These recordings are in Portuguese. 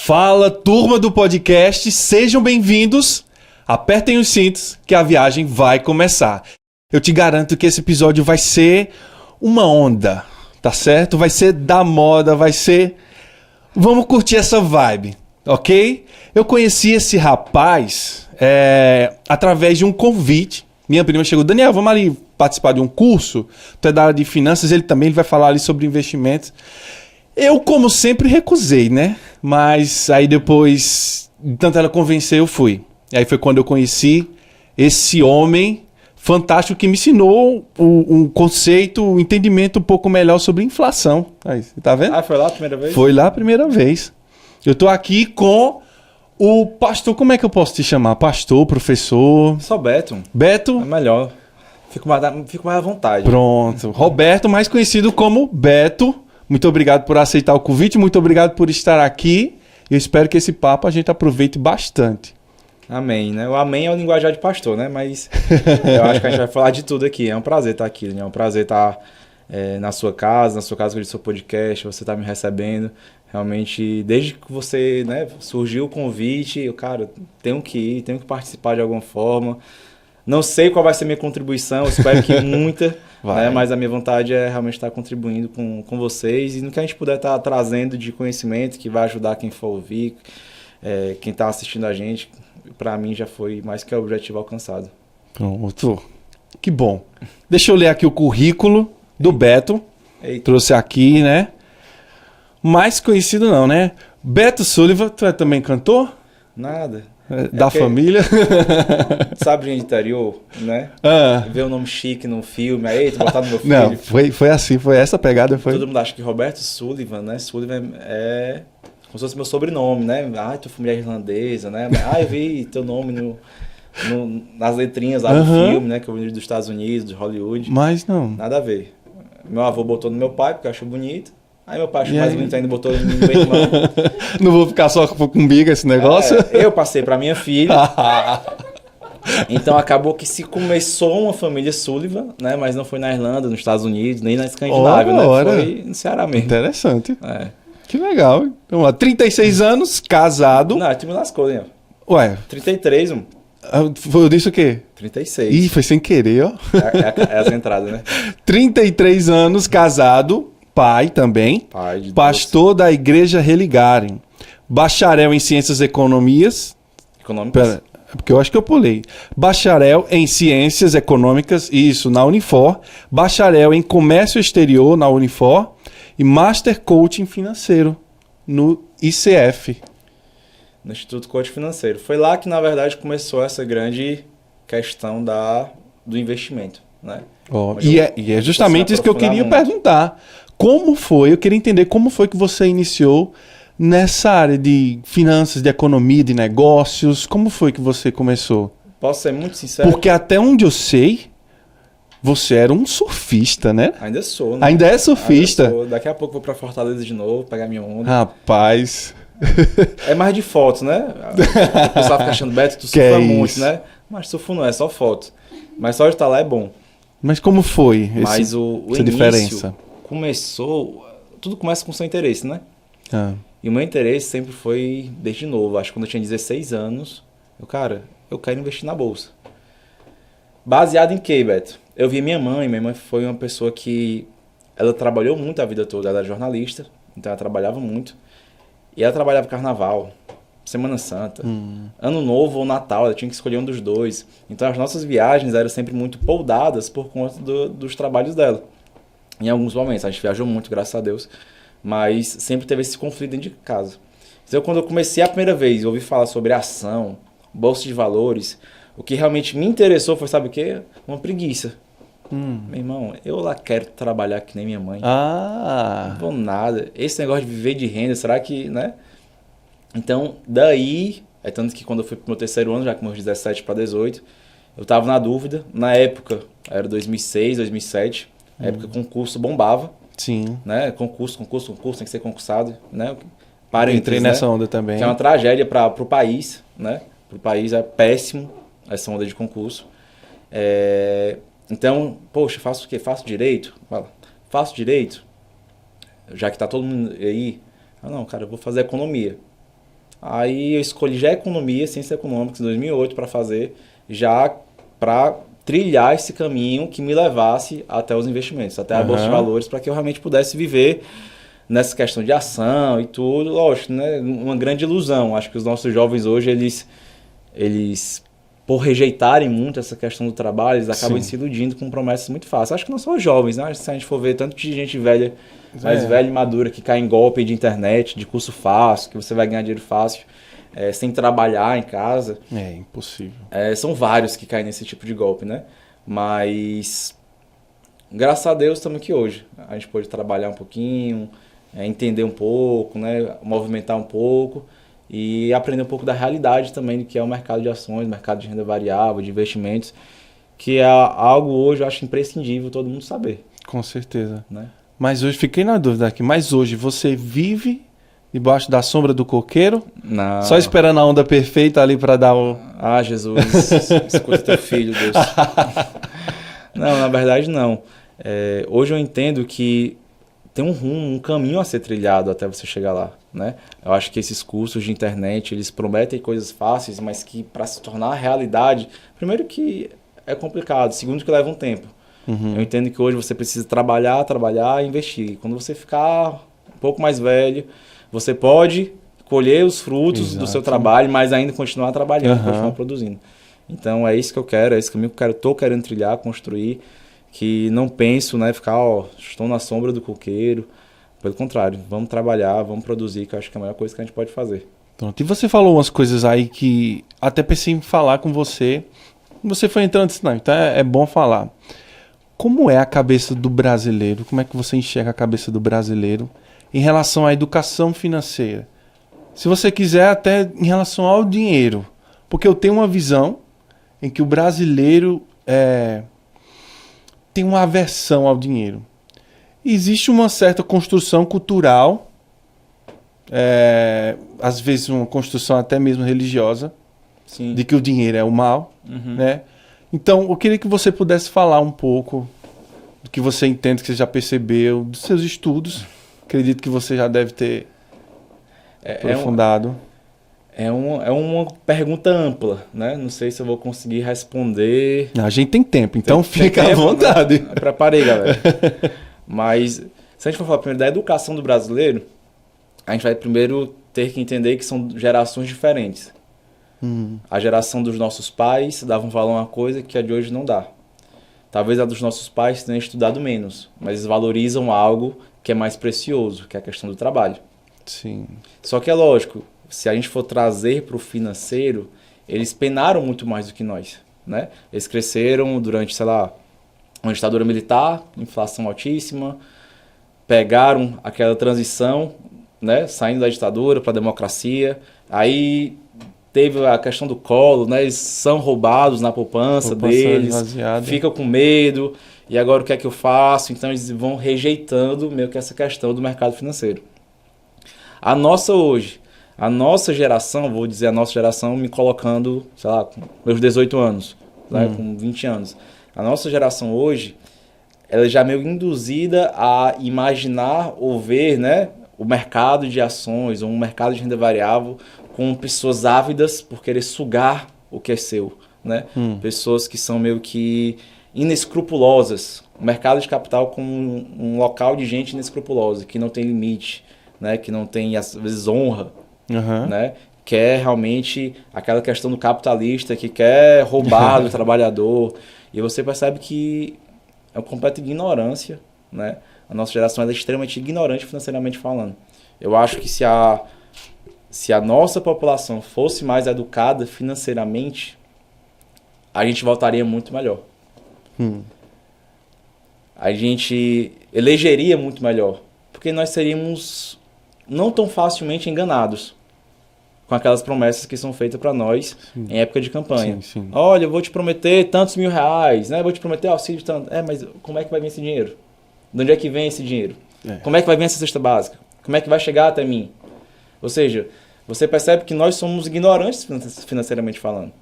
Fala, turma do podcast, sejam bem-vindos. Apertem os cintos que a viagem vai começar. Eu te garanto que esse episódio vai ser uma onda, tá certo? Vai ser da moda, vai ser... Vamos curtir essa vibe, ok? Eu conheci esse rapaz através de um convite. Minha prima chegou, Daniel, vamos ali participar de um curso? Tu é da área de finanças, ele vai falar ali sobre investimentos. Eu, como sempre, recusei, né? Mas aí depois, tanto ela convenceu, eu fui. E aí foi quando eu conheci esse homem fantástico que me ensinou um conceito, um entendimento um pouco melhor sobre inflação. Aí, tá vendo? Ah, foi lá a primeira vez? Foi lá a primeira vez. Eu tô aqui com o pastor, como é que eu posso te chamar? Pastor, professor? Só Beto. Beto? É melhor. Fico mais à vontade. Pronto. Roberto, mais conhecido como Beto. Muito obrigado por aceitar o convite, muito obrigado por estar aqui. Eu espero que esse papo a gente aproveite bastante. Amém, né? O amém é o linguajar de pastor, né? Mas eu acho que a gente vai falar de tudo aqui. É um prazer estar aqui, né? É um prazer estar na sua casa com o seu podcast, você está me recebendo. Realmente, desde que você, né, surgiu o convite, eu, cara, tenho que ir, tenho que participar de alguma forma. Não sei qual vai ser a minha contribuição, espero que muita, né, mas a minha vontade é realmente estar contribuindo com vocês e no que a gente puder estar trazendo de conhecimento que vai ajudar quem for ouvir, quem está assistindo a gente, para mim já foi mais que o objetivo alcançado. Pronto. Que bom. Deixa eu ler aqui o currículo do Beto. Eita. Trouxe aqui, né? Mais conhecido não, né? Beto Sullivan, tu é também cantor? Nada. Da família? Sabe de interior, né? Ver o nome chique num filme, aí tu botar no meu filho. Não, foi assim, foi essa pegada. Foi. Todo mundo acha que Roberto Sullivan, né? Sullivan é como se fosse meu sobrenome, né? Ah, tua família é irlandesa, né? Ah, eu vi teu nome nas letrinhas lá do filme, né? Que eu vi dos Estados Unidos, de Hollywood. Mas não. Nada a ver. Meu avô botou no meu pai, porque achou bonito. Aí meu pai achou mais bonito ainda, botou no meu irmão. Não vou ficar só com biga esse negócio? Eu passei pra minha filha. Então acabou que se começou uma família Sullivan, né? Mas não foi na Irlanda, nos Estados Unidos, nem na Escandinávia, né? Foi no Ceará mesmo. Interessante. Que legal. Então, há 36 anos, casado. Não, tu me lascou, né? Ué. 33, mano. Eu disse o quê? 36. Ih, foi sem querer, ó. É as entradas, né? 33 anos, casado, pai também. Pai de pastor da Igreja Religaren. Bacharel em Ciências Econômicas. Econômicas? Porque eu acho que eu pulei. Bacharel em Ciências Econômicas, isso, na Unifor. Bacharel em Comércio Exterior, na Unifor. E Master Coaching Financeiro, no ICF. No Instituto Coach Financeiro. Foi lá que, na verdade, começou essa grande questão do investimento, né? E é justamente isso que eu queria perguntar. Como foi, eu queria entender como foi que você iniciou nessa área de finanças, de economia, de negócios. Como foi que você começou? Posso ser muito sincero? Porque até onde eu sei, você era um surfista, né? Ainda sou, né? Ainda é surfista? Ainda sou. Daqui a pouco eu vou pra Fortaleza de novo, pegar minha onda. Rapaz... É mais de foto, né? O pessoal fica achando, Beto, tu surfa muito, né? Mas surfo não, é só foto. Mas só de estar lá é bom. Mas como foi essa início diferença? Começou... Tudo começa com o seu interesse, né? E o meu interesse sempre foi, desde novo, acho que quando eu tinha 16 anos, eu quero investir na bolsa. Baseado em quê, Beto? Eu vi minha mãe foi uma pessoa que... Ela trabalhou muito a vida toda, ela era jornalista, então ela trabalhava muito. E ela trabalhava carnaval, Semana Santa, Ano Novo ou Natal, ela tinha que escolher um dos dois. Então as nossas viagens eram sempre muito poldadas por conta dos trabalhos dela. Em alguns momentos, a gente viajou muito, graças a Deus, mas sempre teve esse conflito dentro de casa. Então quando eu comecei a primeira vez, ouvi falar sobre ação, bolsa de valores, o que realmente me interessou foi, sabe o quê? Uma preguiça. Meu irmão, eu lá quero trabalhar que nem minha mãe. Não vou nada. Esse negócio de viver de renda, será que, né? Então, daí, tanto que quando eu fui pro meu terceiro ano, já com meus 17 para 18, eu tava na dúvida. Na época, era 2006, 2007, na época concurso bombava. Sim. Né? Concurso, tem que ser concursado, né? Entrei nessa onda também. Que é uma tragédia pro país, né? Pro país é péssimo essa onda de concurso. Então, poxa, faço o quê? Faço direito? Faço direito? Já que tá todo mundo aí. Não, cara, eu vou fazer economia. Aí eu escolhi já economia, ciências econômicas, em 2008 para fazer, já para trilhar esse caminho que me levasse até os investimentos, até a Bolsa de Valores, para que eu realmente pudesse viver nessa questão de ação e tudo. Lógico, né? Uma grande ilusão. Acho que os nossos jovens hoje, eles por rejeitarem muito essa questão do trabalho, eles acabam se iludindo com promessas muito fáceis. Acho que não só os jovens, né? Se a gente for ver tanto de gente velha, mais velha e madura, que cai em golpe de internet, de curso fácil, que você vai ganhar dinheiro fácil, sem trabalhar em casa. É impossível. São vários que caem nesse tipo de golpe, né? Mas, graças a Deus, estamos aqui hoje. A gente pode trabalhar um pouquinho, entender um pouco, né? Movimentar um pouco e aprender um pouco da realidade também do que é o mercado de ações, mercado de renda variável, de investimentos, que é algo hoje, eu acho, imprescindível todo mundo saber. Com certeza. Né? Mas hoje, fiquei na dúvida aqui, mas hoje você vive debaixo da sombra do coqueiro? Não. Só esperando a onda perfeita ali para dar o... Ah, Jesus, escuta teu filho, Deus. Não, na verdade não. Hoje eu entendo que tem um rumo, um caminho a ser trilhado até você chegar lá, né? Eu acho que esses cursos de internet, eles prometem coisas fáceis, mas que para se tornar realidade, primeiro que é complicado, segundo que leva um tempo. Eu entendo que hoje você precisa trabalhar e investir. Quando você ficar um pouco mais velho, você pode colher os frutos do seu trabalho, mas ainda continuar trabalhando, continuar produzindo. Então é isso que eu quero, é esse caminho que eu estou querendo trilhar, construir, que não penso, né, ficar, estou na sombra do coqueiro. Pelo contrário, vamos trabalhar, vamos produzir, que eu acho que é a melhor coisa que a gente pode fazer. Pronto. E você falou umas coisas aí que até pensei em falar com você. Você foi entrando e disse, não, então é bom falar. Como é a cabeça do brasileiro? Como é que você enxerga a cabeça do brasileiro em relação à educação financeira? Se você quiser, até em relação ao dinheiro. Porque eu tenho uma visão em que o brasileiro tem uma aversão ao dinheiro. Existe uma certa construção cultural, às vezes uma construção até mesmo religiosa, Sim. de que o dinheiro é o mal, né? Então, eu queria que você pudesse falar um pouco do que você entende, que você já percebeu, dos seus estudos. Acredito que você já deve ter aprofundado. É uma pergunta ampla, né? Não sei se eu vou conseguir responder. A gente tem tempo, então fica à vontade. Né? Preparei, galera. Mas, se a gente for falar primeiro da educação do brasileiro, a gente vai primeiro ter que entender que são gerações diferentes. A geração dos nossos pais dava um valor a uma coisa que a de hoje não dá. Talvez a dos nossos pais tenha estudado menos, mas eles valorizam algo que é mais precioso, que é a questão do trabalho. Sim. Só que é lógico, se a gente for trazer para o financeiro, eles penaram muito mais do que nós, né? Eles cresceram durante, sei lá, uma ditadura militar, inflação altíssima, pegaram aquela transição, né? Saindo da ditadura para a democracia, aí teve a questão do colo, né? Eles são roubados na poupança deles, ficam com medo, e agora o que é que eu faço? Então eles vão rejeitando meio que essa questão do mercado financeiro. A nossa geração, vou dizer a nossa geração me colocando, sei lá, com meus 18 anos, né? Com 20 anos. A nossa geração hoje, ela já é meio induzida a imaginar ou ver, né, o mercado de ações ou um mercado de renda variável com pessoas ávidas por querer sugar o que é seu, né? Pessoas que são meio que inescrupulosas. O mercado de capital como um local de gente inescrupulosa, que não tem limite, né? Que não tem, às vezes, honra, né? Que é realmente aquela questão do capitalista que quer roubar do trabalhador. E você percebe que é uma completa ignorância, né? A nossa geração é extremamente ignorante financeiramente falando. Eu acho que se a nossa população fosse mais educada financeiramente, a gente voltaria muito melhor. A gente elegeria muito melhor. Porque nós seríamos não tão facilmente enganados com aquelas promessas que são feitas para nós em época de campanha. Sim. Olha, eu vou te prometer tantos R$1.000, né? Vou te prometer auxílio de tanto. Mas como é que vai vir esse dinheiro? De onde é que vem esse dinheiro? Como é que vai vir essa cesta básica? Como é que vai chegar até mim? Ou seja, você percebe que nós somos ignorantes financeiramente falando.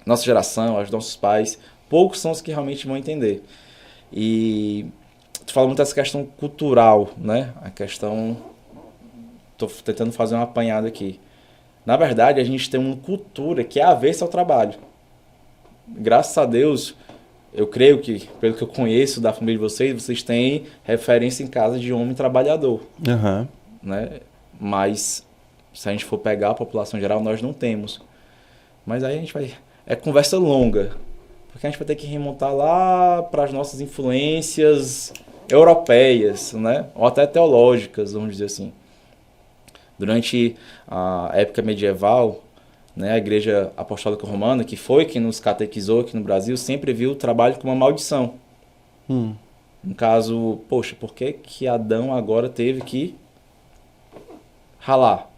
Nossa geração, os nossos pais, poucos são os que realmente vão entender. E tu fala muito dessa questão cultural, né? A questão... Estou tentando fazer uma apanhada aqui. Na verdade, a gente tem uma cultura que é avessa ao trabalho. Graças a Deus, eu creio que, pelo que eu conheço da família de vocês têm referência em casa de homem trabalhador. Uhum. Né? Mas, se a gente for pegar a população geral, nós não temos. Mas aí a gente vai... É conversa longa. Porque a gente vai ter que remontar lá para as nossas influências europeias, né? Ou até teológicas, vamos dizer assim. Durante a época medieval, né, a Igreja Apostólica Romana, que foi quem nos catequizou aqui no Brasil, sempre viu o trabalho como uma maldição. No caso, poxa, por que Adão agora teve que ralar?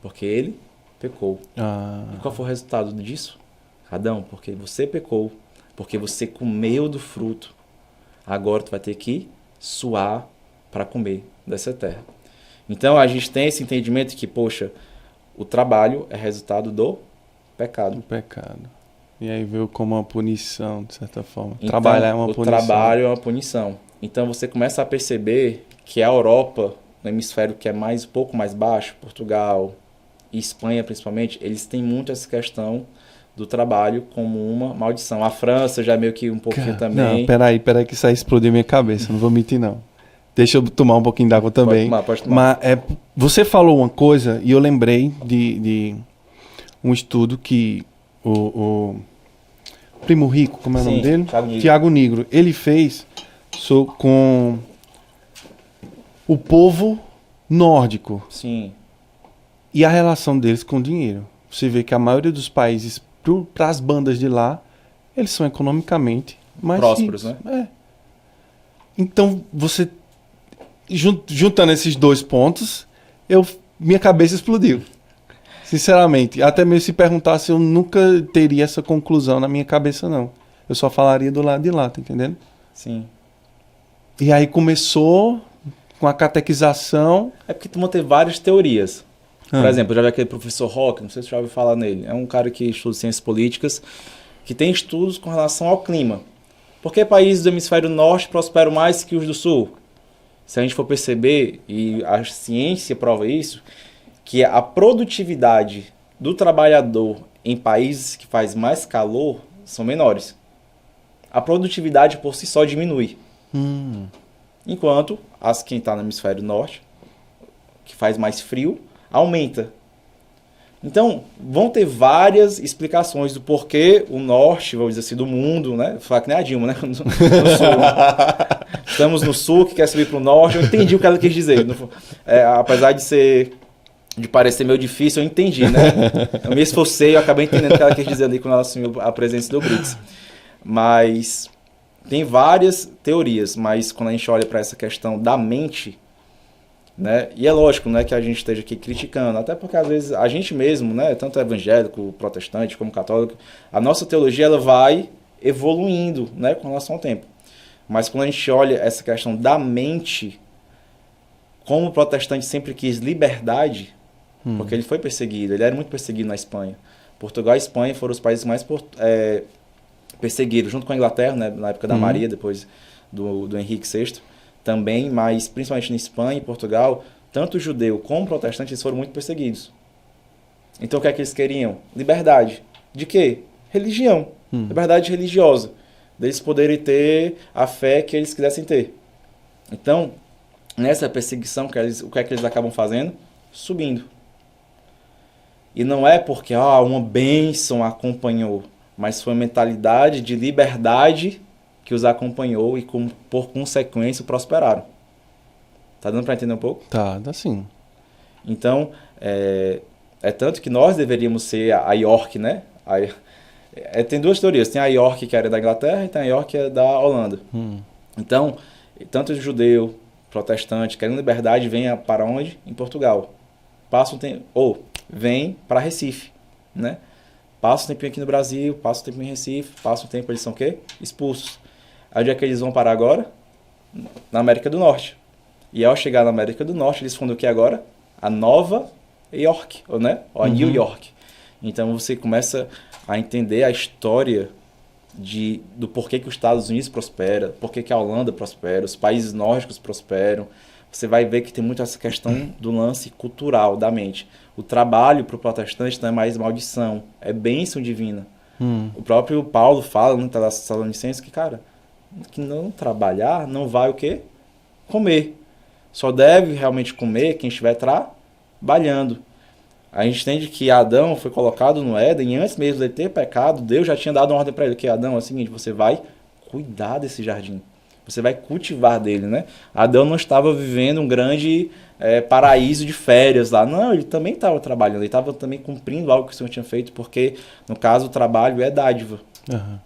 Porque ele pecou. E qual foi o resultado disso? Adão, porque você pecou, porque você comeu do fruto, agora tu vai ter que suar para comer dessa terra. Então a gente tem esse entendimento que, poxa, o trabalho é resultado do pecado. Do pecado. E aí veio como uma punição, de certa forma. Então, Trabalhar é uma punição. O trabalho é uma punição. Então você começa a perceber que a Europa, no hemisfério que é um pouco mais baixo, Portugal e Espanha principalmente, eles têm muito essa questão do trabalho como uma maldição. A França já meio que um pouquinho também. Não, peraí que isso aí explodiu minha cabeça, não vou mentir não. Deixa eu tomar um pouquinho d'água também. Pode tomar. Mas você falou uma coisa e eu lembrei de um estudo que o Primo Rico, como é o nome dele? Tiago Nigro. Ele fez com o povo nórdico. Sim. E a relação deles com o dinheiro. Você vê que a maioria dos países, para as bandas de lá, eles são economicamente mais prósperos, ricos, né? Então, você juntando esses dois pontos, minha cabeça explodiu. Sinceramente, até mesmo se perguntasse, eu nunca teria essa conclusão na minha cabeça, não. Eu só falaria do lado de lá, tá entendendo? Sim. E aí começou com a catequização. É porque tu manteve várias teorias. Por exemplo, eu já vi aquele professor Roque, não sei se você já ouviu falar nele. É um cara que estuda ciências políticas, que tem estudos com relação ao clima. Por que países do hemisfério norte prosperam mais que os do sul? Se a gente for perceber, e a ciência prova isso, que a produtividade do trabalhador em países que faz mais calor são menores. A produtividade por si só diminui. Enquanto quem está no hemisfério norte, que faz mais frio, aumenta. Então, vão ter várias explicações do porquê o norte, vamos dizer assim, do mundo, né? Vou falar que nem a Dilma, né? No sul. Estamos no sul, que quer subir para o norte. Eu entendi o que ela quis dizer. Apesar de parecer meio difícil, eu entendi, né? Eu me esforcei, eu acabei entendendo o que ela quis dizer ali quando ela assumiu a presença do BRICS. Mas tem várias teorias, mas quando a gente olha para essa questão da mente, né? E é lógico, né, que a gente esteja aqui criticando, até porque às vezes a gente mesmo, né, tanto evangélico, protestante como católico, a nossa teologia ela vai evoluindo, né, com relação ao tempo. Mas quando a gente olha essa questão da mente, como o protestante sempre quis liberdade, porque ele foi perseguido, ele era muito perseguido na Espanha. Portugal e Espanha foram os países mais perseguidos, junto com a Inglaterra, né, na época da Maria, depois do Henrique VI. Também, mas principalmente na Espanha e Portugal, tanto o judeu como o protestante eles foram muito perseguidos. Então o que é que eles queriam? Liberdade. De quê? Religião. Liberdade religiosa. Deles poderem ter a fé que eles quisessem ter. Então, nessa perseguição, o que é que eles acabam fazendo? Subindo. E não é porque uma bênção acompanhou, mas foi uma mentalidade de liberdade que os acompanhou e, por consequência, prosperaram. Tá dando para entender um pouco? Tá, dá sim. Então, é tanto que nós deveríamos ser a York, né? Tem duas teorias. Tem a York, que era da Inglaterra, e tem a York, que é da Holanda. Então, tanto o judeu, protestante, querendo liberdade, vem para onde? Em Portugal. Vem para Recife, né? Passa um tempinho aqui no Brasil, passa um tempo em Recife, passa um tempo, eles são o quê? Expulsos. Onde é que eles vão parar agora? Na América do Norte. E ao chegar na América do Norte, eles fundam o que agora? A Nova York, né? Ou a New York. Então você começa a entender a história do porquê que os Estados Unidos prosperam, porquê que a Holanda prospera, os países nórdicos prosperam, você vai ver que tem muito essa questão do lance cultural da mente. O trabalho para o protestante não é mais maldição, é bênção divina. O próprio Paulo fala no Tessalonicenses que, cara, que não trabalhar não vai o quê? Comer. Só deve realmente comer quem estiver trabalhando. A gente entende que Adão foi colocado no Éden e antes mesmo de ter pecado, Deus já tinha dado uma ordem para ele, que Adão é o seguinte, você vai cuidar desse jardim. Você vai cultivar dele, né? Adão não estava vivendo um grande paraíso de férias lá. Não, ele também estava trabalhando. Ele estava também cumprindo algo que o Senhor tinha feito, porque, no caso, o trabalho é dádiva. Uhum.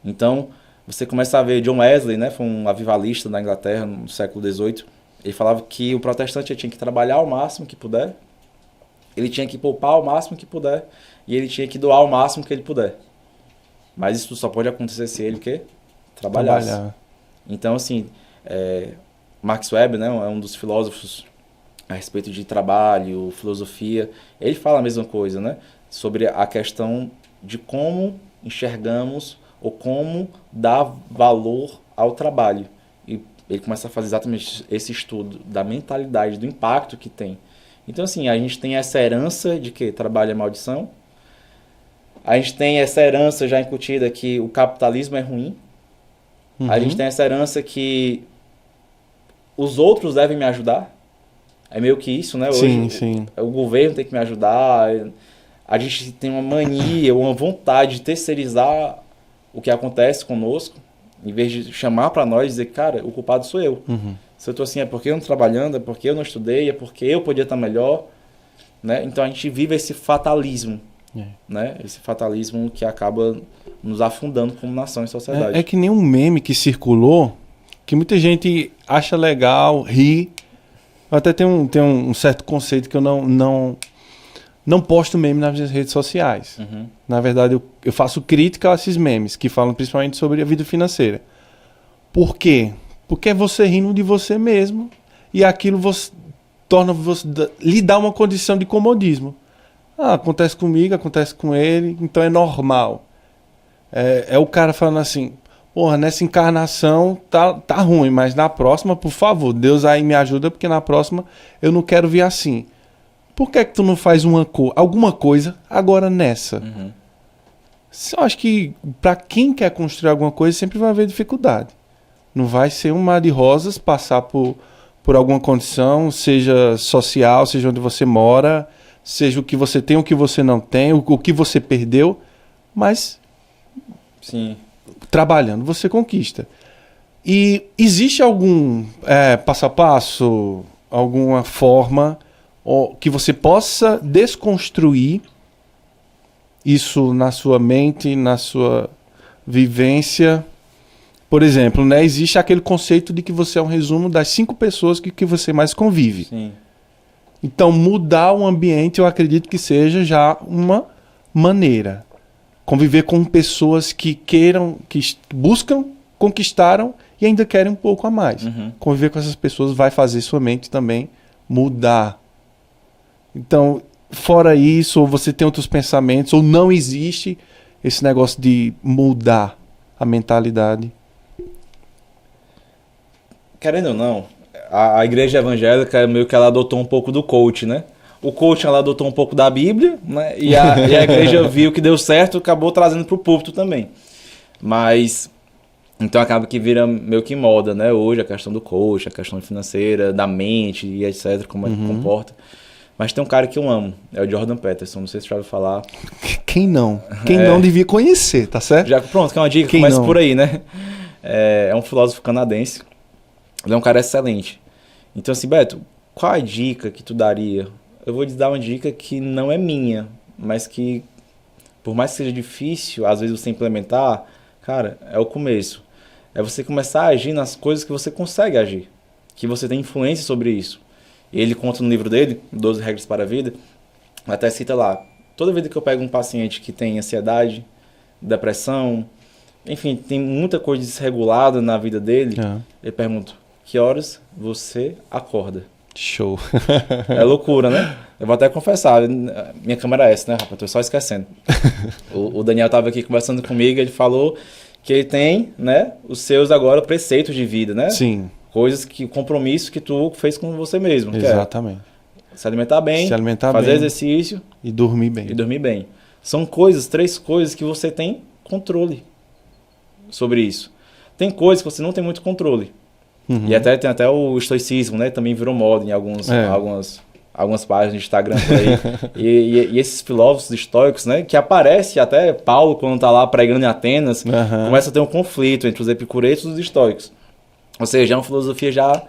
Então, você começa a ver John Wesley, né? Foi um avivalista da Inglaterra no século XVIII. Ele falava que o protestante tinha que trabalhar o máximo que puder, ele tinha que poupar o máximo que puder e ele tinha que doar o máximo que ele puder. Mas isso só pode acontecer se ele trabalhasse. Então, assim, Max Weber, né, é um dos filósofos a respeito de trabalho, filosofia. Ele fala a mesma coisa, né, sobre a questão de como enxergamos ou como dar valor ao trabalho. E ele começa a fazer exatamente esse estudo da mentalidade, do impacto que tem. Então, assim, a gente tem essa herança de que trabalho é maldição. A gente tem essa herança já incutida que o capitalismo é ruim. Uhum. A gente tem essa herança que os outros devem me ajudar. É meio que isso, né? Hoje, sim. O governo tem que me ajudar. A gente tem uma mania, uma vontade de terceirizar o que acontece conosco, em vez de chamar para nós e dizer, cara, o culpado sou eu. Uhum. Se eu estou assim, é porque eu não estou trabalhando, é porque eu não estudei, é porque eu podia estar melhor. Né? Então a gente vive esse fatalismo. Né? Esse fatalismo que acaba nos afundando como nação e sociedade. É que nem um meme que circulou, que muita gente acha legal, ri. Eu até tenho um certo conceito que eu não posto meme nas minhas redes sociais. Uhum. Na verdade, eu faço crítica a esses memes, que falam principalmente sobre a vida financeira. Por quê? Porque é você rindo de você mesmo e aquilo lhe dá uma condição de comodismo. Acontece comigo, acontece com ele, então é normal. É o cara falando assim, porra, nessa encarnação tá ruim, mas na próxima, por favor, Deus aí me ajuda, porque na próxima eu não quero vir assim. Por que tu não faz alguma coisa agora nessa? Uhum. Eu acho que para quem quer construir alguma coisa sempre vai haver dificuldade. Não vai ser um mar de rosas passar por alguma condição, seja social, seja onde você mora, seja o que você tem, o que você não tem, o que você perdeu, mas sim, trabalhando você conquista. E existe algum passo a passo, alguma forma que você possa desconstruir isso na sua mente, na sua vivência? Por exemplo, né, existe aquele conceito de que você é um resumo das 5 pessoas que você mais convive. Sim. Então, mudar o ambiente, eu acredito que seja já uma maneira. Conviver com pessoas que buscam, conquistaram e ainda querem um pouco a mais. Uhum. Conviver com essas pessoas vai fazer sua mente também mudar. Então, fora isso, ou você tem outros pensamentos, ou não existe esse negócio de mudar a mentalidade. Querendo ou não, a igreja evangélica meio que ela adotou um pouco do coach, né? O coach ela adotou um pouco da Bíblia, né? E a igreja viu que deu certo e acabou trazendo para o púlpito também. Mas, então acaba que vira meio que moda, né? Hoje a questão do coach, a questão financeira, da mente e etc, como é que comporta. Mas tem um cara que eu amo, é o Jordan Peterson, não sei se você já ouviu falar. Quem não? Quem não devia conhecer, tá certo? Pronto, que é uma dica, começa por aí, né? É um filósofo canadense, ele é um cara excelente. Então assim, Beto, qual a dica que tu daria? Eu vou te dar uma dica que não é minha, mas que, por mais que seja difícil, às vezes você implementar, cara, é o começo. É você começar a agir nas coisas que você consegue agir, que você tem influência sobre isso. Ele conta no livro dele, 12 Regras para a Vida, até cita lá, toda vez que eu pego um paciente que tem ansiedade, depressão, enfim, tem muita coisa desregulada na vida dele, eu pergunto, que horas você acorda? Show. É loucura, né? Eu vou até confessar, minha câmera é essa, né, rapaz? Tô só esquecendo. O Daniel estava aqui conversando comigo, ele falou que ele tem, né, os seus agora preceitos de vida, né? Sim. compromisso que tu fez com você mesmo. Exatamente. Se alimentar bem, fazer exercício e dormir bem. São 3 coisas que você tem controle sobre isso. Tem coisas que você não tem muito controle. Uhum. E tem até o estoicismo, né? Também virou moda em algumas páginas do Instagram por aí. e esses filósofos estoicos, né? Que aparece até Paulo, quando tá lá pregando em Atenas, começa a ter um conflito entre os epicureus e os estoicos. Ou seja, é uma filosofia já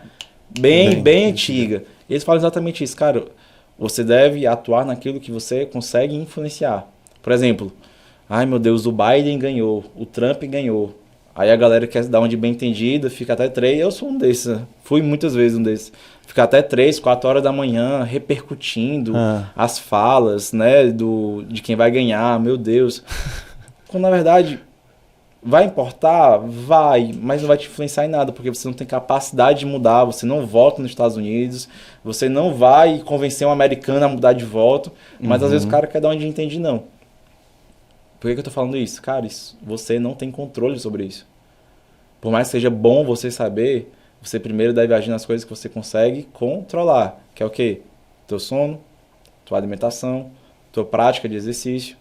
bem antiga. E eles falam exatamente isso, cara. Você deve atuar naquilo que você consegue influenciar. Por exemplo, ai meu Deus, o Biden ganhou, o Trump ganhou. Aí a galera quer dar uma de bem entendida, fica até 3, eu sou um desses, fui muitas vezes um desses. Fica até 3, 4 horas da manhã repercutindo as falas, né, de quem vai ganhar, meu Deus. Quando na verdade vai importar? Vai, mas não vai te influenciar em nada, porque você não tem capacidade de mudar, você não vota nos Estados Unidos, você não vai convencer um americano a mudar de voto, mas às vezes o cara quer dar onde entende não. Por que eu tô falando isso? Cara, você não tem controle sobre isso. Por mais que seja bom você saber, você primeiro deve agir nas coisas que você consegue controlar, que é o quê? Teu sono, tua alimentação, tua prática de exercício.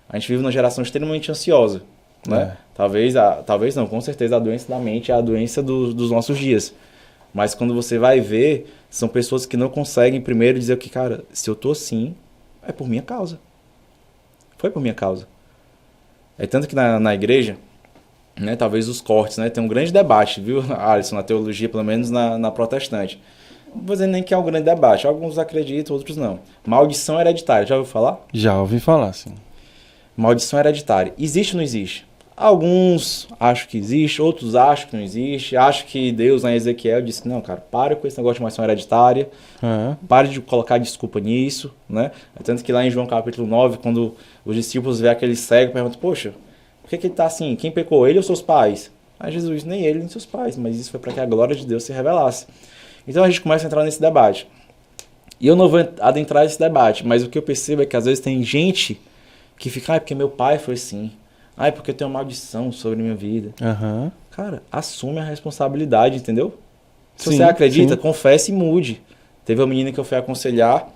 A gente vive numa geração extremamente ansiosa, né? Talvez não, com certeza a doença da mente é a doença dos nossos dias. Mas quando você vai ver, são pessoas que não conseguem primeiro dizer que, cara, se eu tô assim, é por minha causa. Foi por minha causa. É tanto que na igreja, né, talvez os cortes, né, tem um grande debate, viu, Alisson, na teologia, pelo menos na protestante. Não vou dizer nem que é um grande debate, alguns acreditam, outros não. Maldição hereditária, já ouviu falar? Já ouvi falar, sim. Maldição hereditária. Existe ou não existe? Alguns acham que existe, outros acham que não existe. Acho que Deus, na Ezequiel, disse, não, cara, para com esse negócio de maldição hereditária. Pare de colocar desculpa nisso, né? Tanto que lá em João capítulo 9, quando os discípulos vê aquele cego, perguntam, poxa, por que ele tá assim? Quem pecou, ele ou seus pais? Aí Jesus, nem ele, nem seus pais, mas isso foi para que a glória de Deus se revelasse. Então a gente começa a entrar nesse debate. E eu não vou adentrar nesse debate, mas o que eu percebo é que às vezes tem gente que fica, porque meu pai foi assim. Porque eu tenho uma maldição sobre a minha vida. Cara, assume a responsabilidade, entendeu? Se você acredita, confesse e mude. Teve uma menina que eu fui aconselhar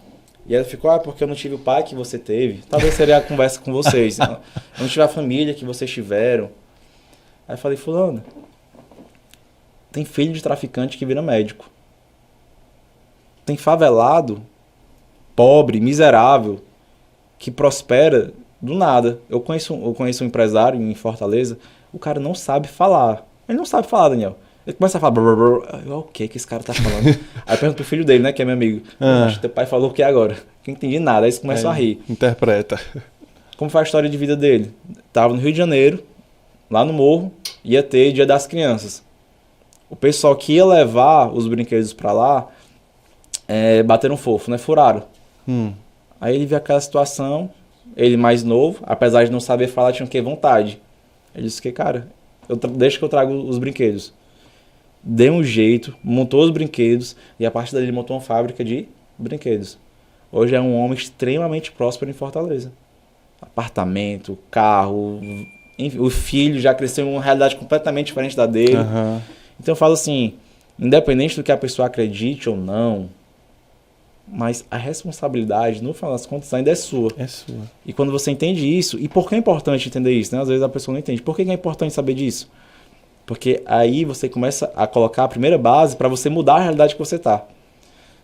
e ela ficou, porque eu não tive o pai que você teve. Talvez seria a conversa com vocês. Eu não tive a família que vocês tiveram. Aí eu falei, fulano, tem filho de traficante que vira médico. Tem favelado, pobre, miserável, que prospera do nada. Eu conheço um empresário em Fortaleza, o cara não sabe falar. Ele não sabe falar, Daniel. Ele começa a falar, o que esse cara tá falando? Aí eu pergunto pro filho dele, né, que é meu amigo. Acho que teu pai falou o que agora? Eu não entendi nada. Aí eles começam a rir. Interpreta. Como foi a história de vida dele? Tava no Rio de Janeiro, lá no morro, ia ter Dia das Crianças. O pessoal que ia levar os brinquedos pra lá, bateram fofo, né? Furaram. Aí ele viu aquela situação, ele mais novo, apesar de não saber falar, tinha que vontade. Ele disse que, cara, deixa que eu trago os brinquedos. Deu um jeito, montou os brinquedos e a partir dali ele montou uma fábrica de brinquedos. Hoje é um homem extremamente próspero em Fortaleza. Apartamento, carro, enfim, o filho já cresceu em uma realidade completamente diferente da dele. Então eu falo assim, independente do que a pessoa acredite ou não, mas a responsabilidade, no final das contas, ainda é sua. É sua. E quando você entende isso, e por que é importante entender isso, né? Às vezes a pessoa não entende. Por que é importante saber disso? Porque aí você começa a colocar a primeira base para você mudar a realidade que você está.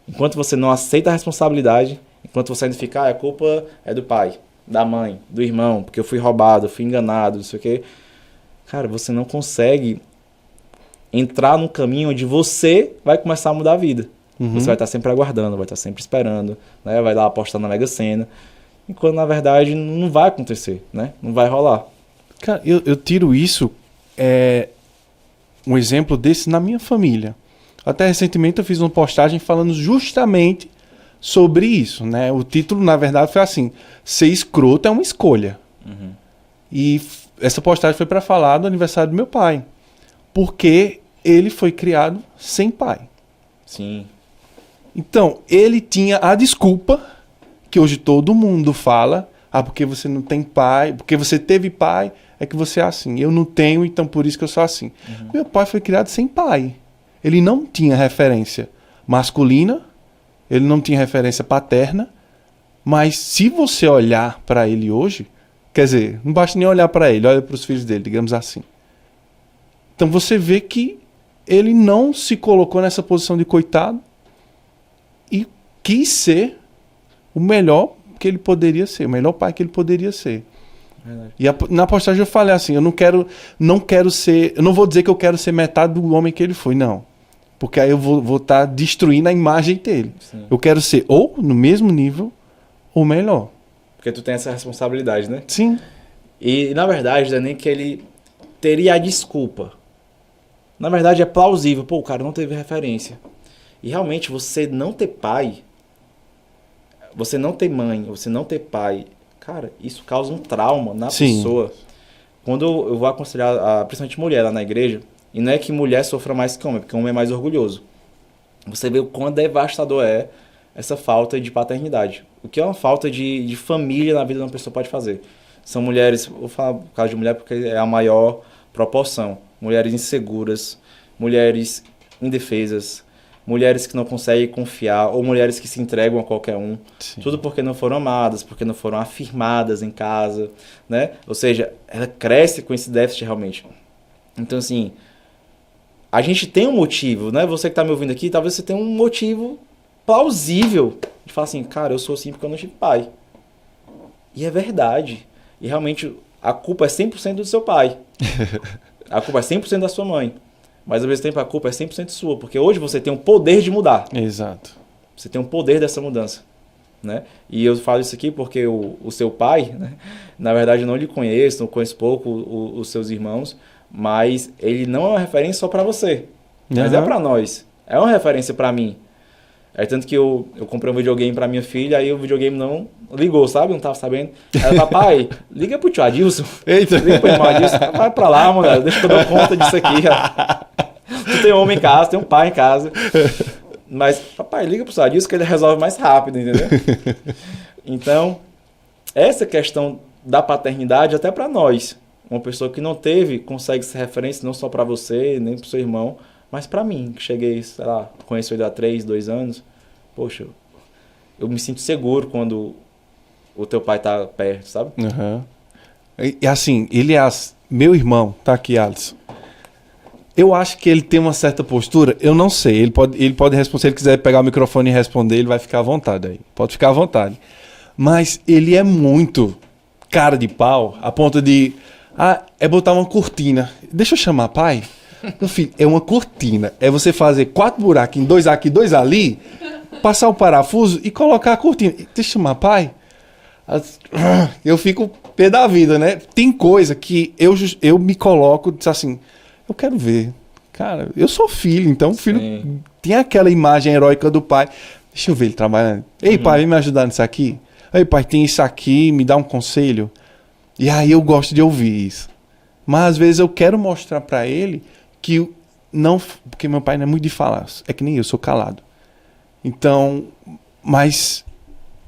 Enquanto você não aceita a responsabilidade, enquanto você ainda fica, a culpa é do pai, da mãe, do irmão, porque eu fui roubado, eu fui enganado, não sei o quê. Cara, você não consegue entrar num caminho onde você vai começar a mudar a vida. Você vai estar sempre aguardando, vai estar sempre esperando, né? Vai lá apostar na Mega Sena. Enquanto, na verdade, não vai acontecer, né? Não vai rolar. Cara, eu tiro isso, um exemplo desse na minha família. Até recentemente eu fiz uma postagem falando justamente sobre isso, né? O título, na verdade, foi assim, ser escroto é uma escolha. E essa postagem foi para falar do aniversário do meu pai. Porque ele foi criado sem pai. Sim. Então, ele tinha a desculpa, que hoje todo mundo fala, porque você não tem pai, porque você teve pai, é que você é assim. Eu não tenho, então por isso que eu sou assim. Meu pai foi criado sem pai. ele não tinha referência masculina, ele não tinha referência paterna, mas se você olhar para ele hoje, quer dizer, não basta nem olhar para ele, olha para os filhos dele, digamos assim. Então você vê que ele não se colocou nessa posição de coitado e quis ser o melhor que ele poderia ser, o melhor pai que ele poderia ser. Verdade. E na postagem eu falei assim, eu não quero ser, eu não vou dizer que eu quero ser metade do homem que ele foi, não. Porque aí eu vou estar destruindo a imagem dele. Sim. Eu quero ser ou no mesmo nível ou melhor. Porque tu tem essa responsabilidade, né? Sim. E, na verdade, não é nem que ele teria a desculpa. Na verdade, é plausível. Pô, o cara não teve referência. E, realmente, você não ter pai, você não ter mãe, você não ter pai, cara, isso causa um trauma na pessoa. Quando eu vou aconselhar, principalmente mulher lá na igreja, e não é que mulher sofra mais que homem, porque homem é mais orgulhoso. Você vê o quão devastador é essa falta de paternidade. O que é uma falta de família na vida de uma pessoa pode fazer. São mulheres, vou falar por causa de mulher porque é a maior proporção. Mulheres inseguras, mulheres indefesas, mulheres que não conseguem confiar, ou mulheres que se entregam a qualquer um. Sim. Tudo porque não foram amadas, porque não foram afirmadas em casa, né? Ou seja, ela cresce com esse déficit realmente. Então, assim, a gente tem um motivo, né? Você que está me ouvindo aqui, talvez você tenha um motivo plausível de falar assim, cara, eu sou assim porque eu não tive pai. E é verdade. E realmente a culpa é 100% do seu pai. A culpa é 100% da sua mãe. Mas ao mesmo tempo a culpa é 100% sua, porque hoje você tem o poder de mudar. Exato. Você tem o poder dessa mudança, né? E eu falo isso aqui porque o seu pai, né? Na verdade eu não lhe conheço, não conheço pouco os seus irmãos, mas ele não é uma referência só para você, mas é para nós. É uma referência para mim. É tanto que eu comprei um videogame pra minha filha, aí o videogame não ligou, sabe? Não tava sabendo. Ela, papai, liga pro tio Adilson. Eita. Liga pro irmão Adilson. Vai pra lá, mano. Deixa que eu dou conta disso aqui. Ó. Tu tem um homem em casa, tem um pai em casa. Mas, papai, liga pro tio Adilson que ele resolve mais rápido, entendeu? Então, essa questão da paternidade, até pra nós, uma pessoa que não teve, consegue ser referência não só pra você, nem pro seu irmão, mas pra mim, que cheguei, sei lá, conheço ele há 3, 2 anos, poxa, eu me sinto seguro quando o teu pai tá perto, sabe? Uhum. E assim, ele é meu irmão, tá aqui, Alisson. Eu acho que ele tem uma certa postura, eu não sei, ele pode responder, se ele quiser pegar o microfone e responder, ele vai ficar à vontade aí, pode ficar à vontade. Mas ele é muito cara de pau, a ponto de, é botar uma cortina, deixa eu chamar pai? Meu filho, é uma cortina. É você fazer 4 buraquinhos, 2 aqui, 2 ali, passar o parafuso e colocar a cortina. Deixa eu chamar pai. Eu fico pé da vida, né? Tem coisa que eu me coloco, diz assim, eu quero ver. Cara, eu sou filho, então o filho tem aquela imagem heróica do pai. Deixa eu ver ele trabalhando. Ei, pai, vem me ajudar nisso aqui. Ei, pai, tem isso aqui, me dá um conselho. E aí eu gosto de ouvir isso. Mas às vezes eu quero mostrar pra ele que não, porque meu pai não é muito de falar, é que nem eu, sou calado. Então, mas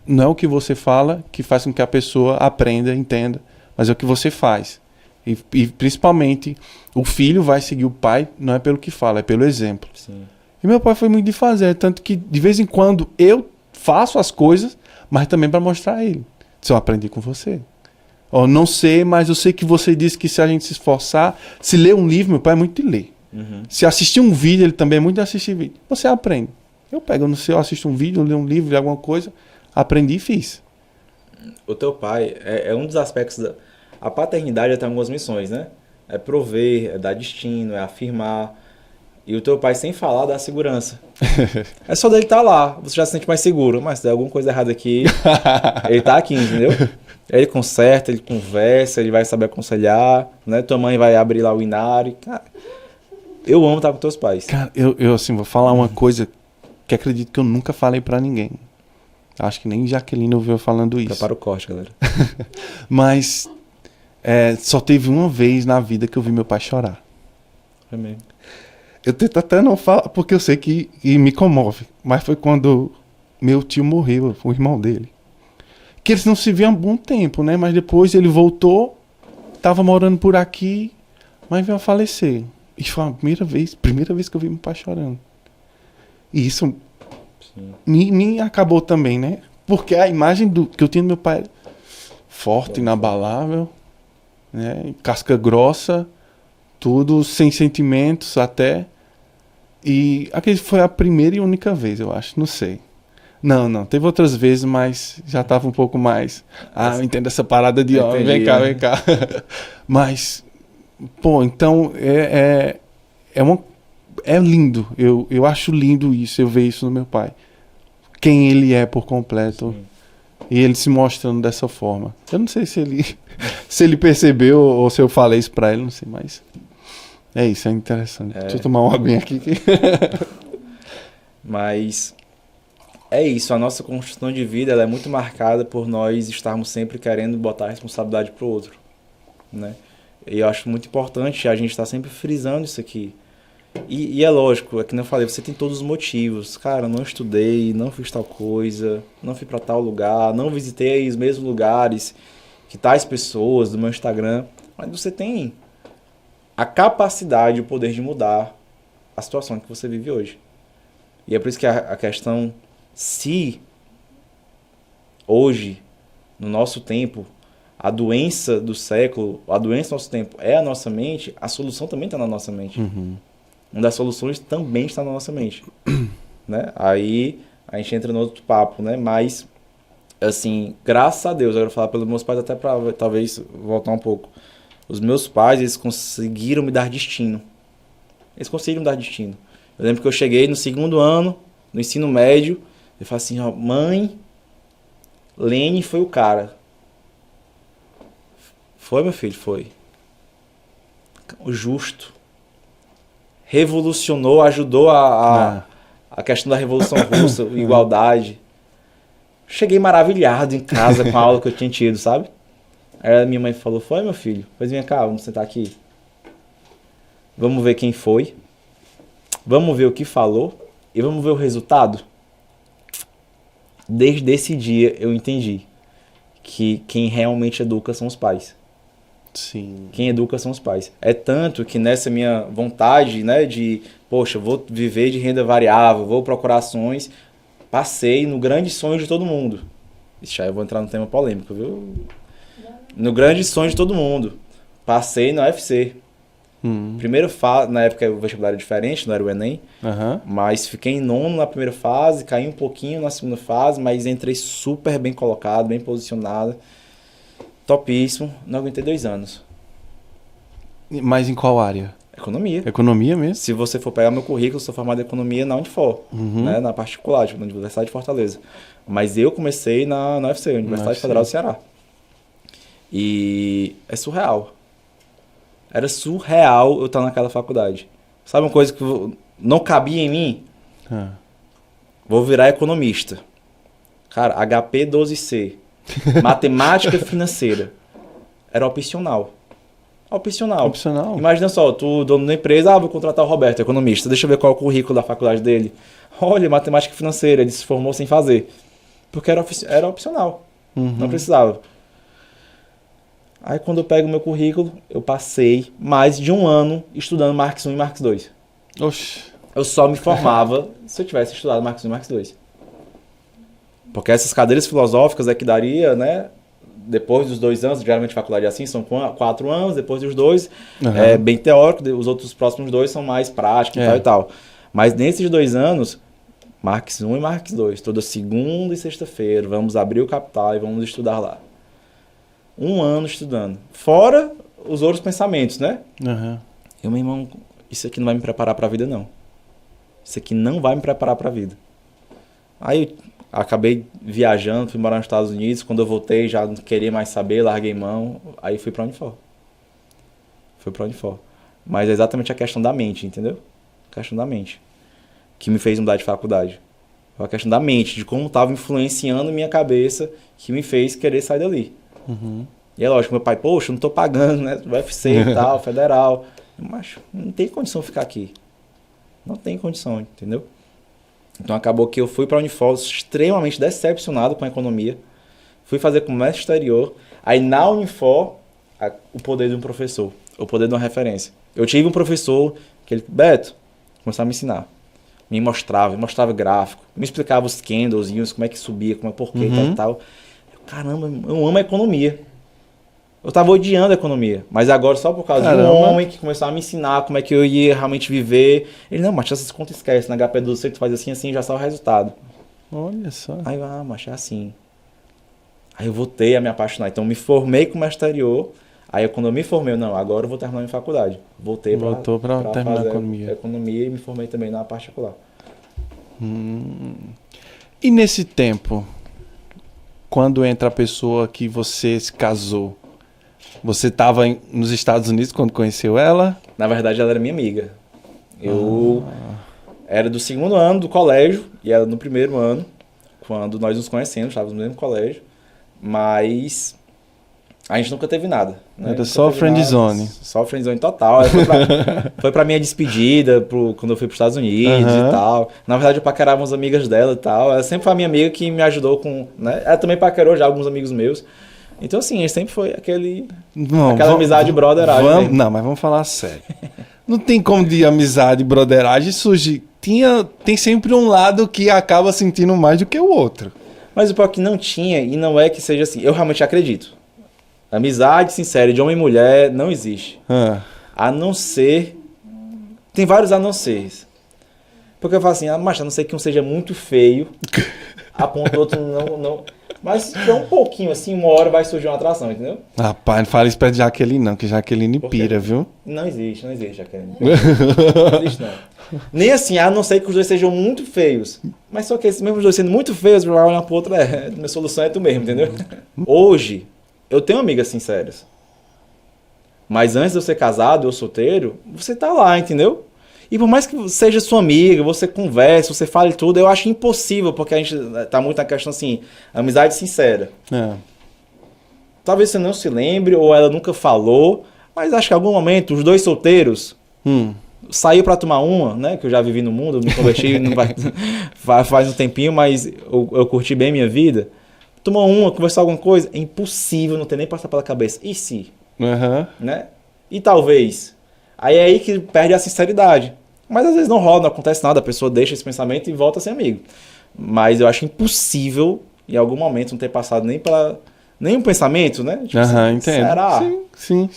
não é o que você fala que faz com que a pessoa aprenda, entenda, mas é o que você faz. E principalmente, o filho vai seguir o pai, não é pelo que fala, é pelo exemplo. Sim. E meu pai foi muito de fazer, tanto que de vez em quando eu faço as coisas, mas também para mostrar a ele. Se eu aprendi com você. Não sei, mas eu sei que você disse que se a gente se esforçar, se ler um livro, meu pai é muito de ler. Uhum. Se assistir um vídeo, ele também é muito de assistir vídeo. Você aprende. Eu pego, não sei, eu assisto um vídeo, eu leio um livro, alguma coisa, aprendi e fiz. O teu pai é um dos aspectos a paternidade tem algumas missões, né? É prover, é dar destino, é afirmar. E o teu pai, sem falar, dá segurança. É só dele estar lá, você já se sente mais seguro. Mas se der alguma coisa errada aqui, ele tá aqui, entendeu? Ele conserta, ele conversa, ele vai saber aconselhar, né? Tua mãe vai abrir lá o Inari. Cara, eu amo estar com teus pais. Cara, eu assim, vou falar uma coisa que acredito que eu nunca falei pra ninguém. Acho que nem Jaqueline ouviu falando isso. Prepara o corte, galera. Mas só teve uma vez na vida que eu vi meu pai chorar. É mesmo. Eu tento até não falar, porque eu sei que me comove. Mas foi quando meu tio morreu, o irmão dele. Que eles não se viam há um bom tempo, né? Mas depois ele voltou, tava morando por aqui, mas veio a falecer. E foi a primeira vez que eu vi meu pai chorando. E isso me acabou também, né? Porque a imagem que eu tinha do meu pai era forte, inabalável, né? Casca grossa, tudo sem sentimentos até. E aquele foi a primeira e única vez, eu acho, não sei. Não, teve outras vezes, mas já tava um pouco mais... eu entendo essa parada de homem, vem cá. Mas, pô, então é lindo, eu acho lindo isso, eu ver isso no meu pai. Quem ele é por completo. Sim. E ele se mostrando dessa forma. Eu não sei se ele percebeu ou se eu falei isso pra ele, não sei, mas... É isso, é interessante. Deixa eu tomar uma aguinha aqui. Mas é isso, a nossa construção de vida ela é muito marcada por nós estarmos sempre querendo botar a responsabilidade pro outro, né? E eu acho muito importante a gente estar sempre frisando isso aqui. E é lógico, é que nem eu falei, você tem todos os motivos. Cara, não estudei, não fiz tal coisa, não fui para tal lugar, não visitei os mesmos lugares que tais pessoas do meu Instagram. Mas você tem a capacidade, o poder de mudar a situação que você vive hoje. E é por isso que a questão, se hoje, no nosso tempo, a doença do século, a doença do nosso tempo é a nossa mente, a solução também está na nossa mente. Uhum. Uma das soluções também está na nossa mente, né? Aí a gente entra no outro papo, né? Mas, assim, graças a Deus, eu quero falar pelos meus pais até para talvez voltar um pouco. Os meus pais, eles conseguiram me dar destino. Eles conseguiram me dar destino. Eu lembro que eu cheguei no 2º ano, no ensino médio, eu falei assim, ó, mãe, Lene foi o cara. Foi, meu filho? Foi. O justo. Revolucionou, ajudou a questão da Revolução Russa, igualdade. Cheguei maravilhado em casa com a aula que eu tinha tido, sabe? Aí a minha mãe falou, foi, meu filho? Pois vem cá, vamos sentar aqui. Vamos ver quem foi. Vamos ver o que falou. E vamos ver o resultado. Desde esse dia eu entendi que quem realmente educa são os pais. Sim. Quem educa são os pais. É tanto que nessa minha vontade, né, de, poxa, vou viver de renda variável, vou procurar ações, passei no grande sonho de todo mundo. Ixi, aí eu vou entrar no tema polêmico, viu? No grande sonho de todo mundo. Passei na UFC. Primeira fase, na época o vestibular era diferente, não era o Enem, mas fiquei em 9º na primeira fase, caí um pouquinho na segunda fase, mas entrei super bem colocado, bem posicionado. Topíssimo, não aguentei 2 anos. Mas em qual área? Economia. Economia mesmo? Se você for pegar meu currículo, eu sou formado em economia na Unifor, né, na particular, na Universidade de Fortaleza. Mas eu comecei na UFC, Universidade Federal do Ceará. E é surreal. Era surreal eu estar naquela faculdade. Sabe uma coisa que não cabia em mim? Vou virar economista. Cara, HP 12C. Matemática financeira. Era opcional. Opcional. Imagina só, tu dono da empresa, vou contratar o Roberto, economista. Deixa eu ver qual é o currículo da faculdade dele. Olha, matemática financeira, ele se formou sem fazer. Porque era opcional. Não precisava. Aí quando eu pego o meu currículo, eu passei mais de 1 ano estudando Marx 1 e Marx 2. Oxi. Eu só me formava se eu tivesse estudado Marx 1 e Marx 2. Porque essas cadeiras filosóficas é que daria, né? Depois dos 2 anos, geralmente faculdade é assim, são 4 anos, depois dos 2 é bem teórico, os outros próximos 2 são mais práticos e tal. Mas nesses 2 anos, Marx 1 e Marx 2, toda segunda e sexta-feira, vamos abrir o Capital e vamos estudar lá. 1 ano estudando. Fora os outros pensamentos, né? Eu, meu irmão, isso aqui não vai me preparar para a vida, não. Isso aqui não vai me preparar para a vida. Aí acabei viajando, fui morar nos Estados Unidos. Quando eu voltei, já não queria mais saber, larguei mão. Aí fui pra Unifor. Mas é exatamente a questão da mente, entendeu? A questão da mente. Que me fez mudar de faculdade. Foi a questão da mente, de como estava influenciando minha cabeça, que me fez querer sair dali. E é lógico, meu pai, poxa, não tô pagando, né? UFC e tal, federal. Mas não tem condição de ficar aqui. Não tem condição, entendeu? Então acabou que eu fui para a Unifor extremamente decepcionado com a economia. Fui fazer comércio exterior. Aí na Unifor, o poder de um professor, o poder de uma referência. Eu tive um professor que ele, Beto, começava a me ensinar. Me mostrava gráfico, me explicava os candles, como é que subia, como é porquê e tal. Caramba, eu amo a economia. Eu tava odiando a economia, mas agora só por causa de um homem que começou a me ensinar como é que eu ia realmente viver. Ele, não, mas essas contas esquece, na HP do você tu faz assim, já sai o resultado. Olha só. Aí, mas é assim. Aí eu voltei a me apaixonar. Então, me formei como exterior. Aí, quando eu me formei, não, agora eu vou terminar minha faculdade. Voltou para terminar a economia. Economia e me formei também na particular. E nesse tempo, quando entra a pessoa que você se casou, você estava nos Estados Unidos quando conheceu ela? Na verdade, ela era minha amiga. Eu era do segundo ano do colégio e ela no primeiro ano, quando nós nos conhecemos, estávamos no mesmo colégio. Mas a gente nunca teve nada. Né? Era só friendzone. Só friendzone total. Foi pra minha despedida, quando eu fui pros Estados Unidos e tal. Na verdade, eu paquerava umas amigas dela e tal. Ela sempre foi a minha amiga que me ajudou com... Né? Ela também paquerou já alguns amigos meus. Então, assim, a gente sempre foi aquela amizade brotheragem. Não, mas vamos falar sério. Não tem como de amizade brotheragem surgir. Tem sempre um lado que acaba sentindo mais do que o outro. Mas o pior é que não tinha, e não é que seja assim. Eu realmente acredito. Amizade sincera de homem e mulher não existe. A não ser... Tem vários a não seres. Porque eu falo assim, mas a não ser que um seja muito feio, a ponto do outro não... Mas se tiver um pouquinho assim, uma hora vai surgir uma atração, entendeu? Rapaz, não fala isso perto de Jaqueline não, que Jaqueline pira, viu? Não existe, Jaqueline. Não existe não. Nem assim, a não ser que os dois sejam muito feios. Mas só que esses mesmos dois sendo muito feios, vai olhar pro outro, minha solução é tu mesmo, entendeu? Hoje, eu tenho amigas sinceras. Mas antes de eu ser casado ou solteiro, você tá lá, entendeu? E por mais que seja sua amiga, você converse, você fale tudo, eu acho impossível, porque a gente tá muito na questão assim, amizade sincera. Talvez você não se lembre, ou ela nunca falou, mas acho que em algum momento, os dois solteiros, saiu pra tomar uma, né, que eu já vivi no mundo, me converti faz um tempinho, mas eu curti bem minha vida. Tomou uma, conversou alguma coisa, é impossível, não ter nem passar pela cabeça. E se? Né? E talvez... Aí é aí que perde a sinceridade. Mas às vezes não rola, não acontece nada, a pessoa deixa esse pensamento e volta a ser amigo. Mas eu acho impossível, em algum momento, não ter passado nem um pensamento, né? Tipo, entendo. Será? Sim.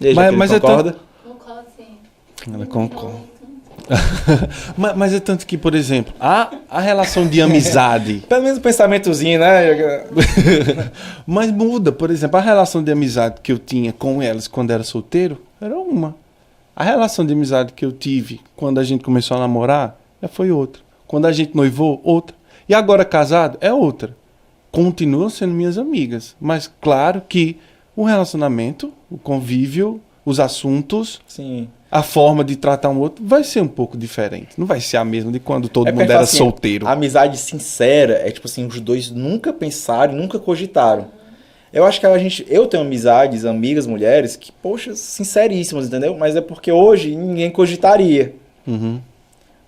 E aí, mas concorda? Concordo, sim. Ela concorda. mas é tanto que, por exemplo, a relação de amizade... Pelo menos um pensamentozinho, né? Mas muda, por exemplo, a relação de amizade que eu tinha com elas quando era solteiro, era uma. A relação de amizade que eu tive quando a gente começou a namorar, foi outra. Quando a gente noivou, outra. E agora casado, é outra. Continuam sendo minhas amigas. Mas claro que o relacionamento, o convívio, os assuntos... Sim. A forma de tratar um outro vai ser um pouco diferente. Não vai ser a mesma de quando todo mundo era assim, solteiro. A amizade sincera é tipo assim, os dois nunca pensaram, nunca cogitaram. Eu acho que eu tenho amizades, amigas, mulheres, que, poxa, sinceríssimas, entendeu? Mas é porque hoje ninguém cogitaria.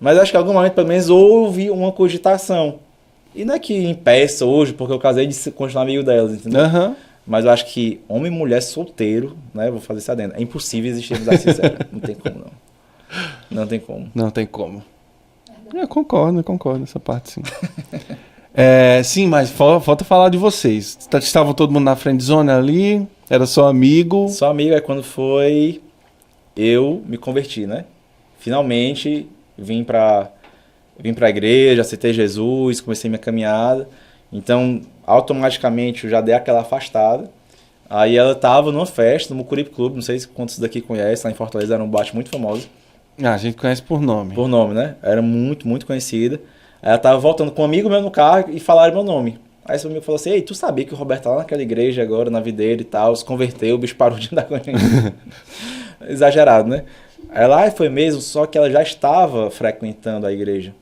Mas acho que em algum momento, pelo menos, houve uma cogitação. E não é que impeça hoje, porque eu casei de continuar amigo delas, entendeu? Mas eu acho que homem e mulher solteiro, né? Vou fazer isso adendo. É impossível existir amizade sincera. Não tem como, não. Não tem como. Não tem como. Eu concordo nessa parte, sim. Sim, mas falta falar de vocês. Estavam todo mundo na friendzone ali? Era só amigo? Só amigo é quando foi... Eu me converti, né? Finalmente vim pra igreja, aceitei Jesus, comecei minha caminhada. Então... automaticamente eu já dei aquela afastada. Aí ela tava numa festa no Mucuripe Clube, não sei se quantos daqui conhecem, lá em Fortaleza era um boate muito famoso. A gente conhece por nome. Por nome, né? Era muito, muito conhecida. Aí ela tava voltando com um amigo meu no carro e falaram meu nome. Aí esse amigo falou assim, ei, tu sabia que o Roberto tá lá naquela igreja agora, na videira e tal, se converteu, o bicho parou de andar com a gente. Exagerado, né? Ela, foi mesmo, só que ela já estava frequentando a igreja.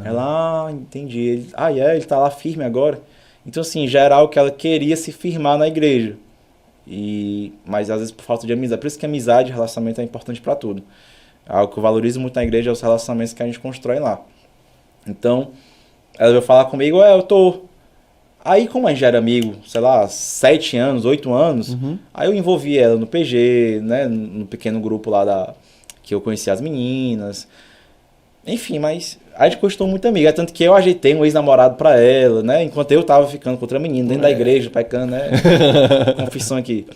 Ela, entendi. Ele tá lá firme agora. Então, assim, já era algo que ela queria se firmar na igreja. Mas, às vezes, por falta de amizade. Por isso que amizade e relacionamento é importante para tudo. Algo que eu valorizo muito na igreja é os relacionamentos que a gente constrói lá. Então, ela veio falar comigo, eu tô. Aí, como a gente já era amigo, sei lá, 7 anos, 8 anos, aí eu envolvi ela no PG, né? No pequeno grupo lá que eu conhecia as meninas. Enfim, mas a gente continuou muito amiga. Tanto que eu ajeitei um ex-namorado pra ela, né? Enquanto eu tava ficando com outra menina dentro da igreja, pecando, né? Confissão aqui.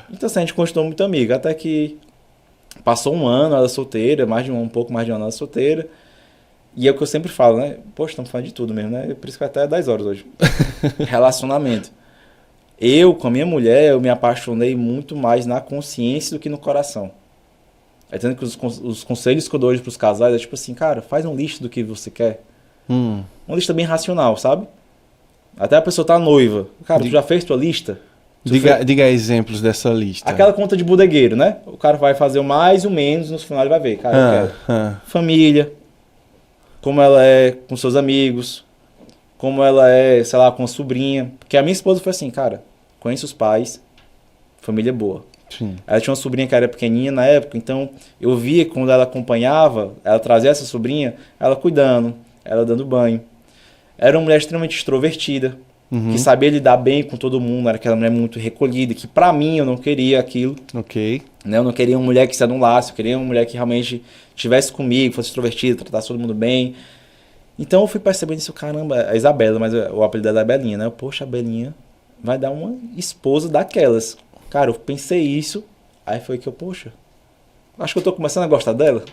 Então, assim, a gente continuou muito amiga. Até que passou um ano, ela solteira, um pouco mais de um ano ela solteira. E é o que eu sempre falo, né? Poxa, estamos falando de tudo mesmo, né? Por isso que até é 10 horas hoje. Relacionamento. Eu, com a minha mulher, eu me apaixonei muito mais na consciência do que no coração. É tanto que os conselhos que eu dou hoje pros casais é tipo assim, cara, faz uma lista do que você quer. Uma lista bem racional, sabe? Até a pessoa tá noiva. Cara, tu já fez tua lista? Diga exemplos dessa lista. Aquela conta de bodegueiro, né? O cara vai fazer o mais e o menos, no final ele vai ver. Cara, eu quero família, como ela é com seus amigos, como ela é, sei lá, com a sobrinha. Porque a minha esposa foi assim, cara, conhece os pais, família boa. Sim. Ela tinha uma sobrinha que era pequenininha na época, então eu via quando ela acompanhava, ela trazia essa sobrinha, ela cuidando, ela dando banho. Era uma mulher extremamente extrovertida, que sabia lidar bem com todo mundo, era aquela mulher muito recolhida, que pra mim eu não queria aquilo. Ok. Né? Eu não queria uma mulher que se anulasse, eu queria uma mulher que realmente estivesse comigo, fosse extrovertida, tratasse todo mundo bem. Então eu fui percebendo isso, caramba, a Isabela, mas o apelido dela é Belinha, né? Poxa, a Belinha vai dar uma esposa daquelas. Cara, eu pensei isso, aí foi que poxa, acho que eu tô começando a gostar dela.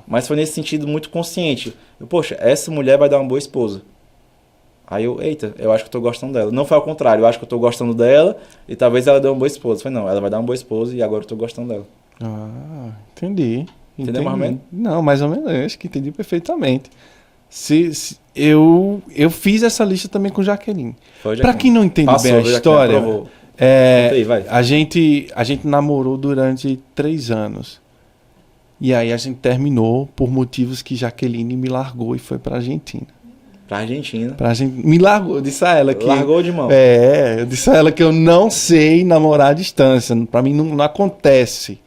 Mas foi nesse sentido muito consciente. Poxa, essa mulher vai dar uma boa esposa. Aí eita, eu acho que eu tô gostando dela. Não foi ao contrário, eu acho que eu tô gostando dela e talvez ela dê uma boa esposa. Foi não, ela vai dar uma boa esposa e agora eu tô gostando dela. Entendi. Entendeu mais ou menos? Não, mais ou menos, eu acho que entendi perfeitamente. Eu fiz essa lista também com Jaqueline. Pra quem não entende bem a história... a gente namorou durante 3 anos. E aí a gente terminou por motivos que Jaqueline me largou e foi pra Argentina. Me largou, eu disse a ela que... Largou de mão. Eu disse a ela que eu não sei namorar à distância. Pra mim não acontece.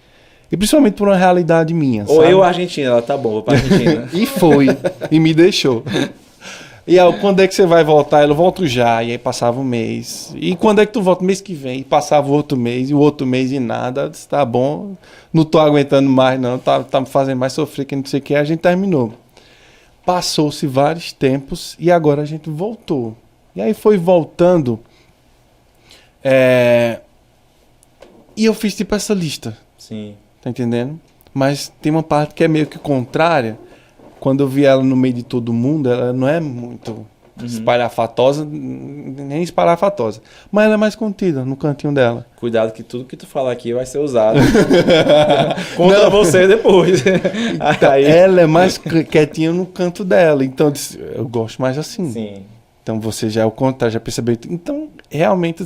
E principalmente por uma realidade minha, Ou sabe? eu, Argentina, ela tá bom, vou pra Argentina. E foi, e me deixou. E aí, quando é que você vai voltar? Eu volto já. E aí passava um mês. E quando é que tu volta? Mês que vem. E passava o outro mês, e o outro mês e nada. Eu disse, tá bom, não tô aguentando mais não, tá me fazendo mais sofrer que não sei o que. A gente terminou. Passou-se vários tempos e agora a gente voltou. E aí foi voltando. E eu fiz tipo essa lista. Sim. Tá entendendo? Mas tem uma parte que é meio que contrária. Quando eu vi ela no meio de todo mundo, ela não é muito espalhafatosa, nem espalhafatosa. Mas ela é mais contida no cantinho dela. Cuidado que tudo que tu falar aqui vai ser usado contra você depois. Então, ela é mais quietinha no canto dela. Então eu gosto mais assim. Sim. Então você já é o contrário, já percebeu. Então, realmente,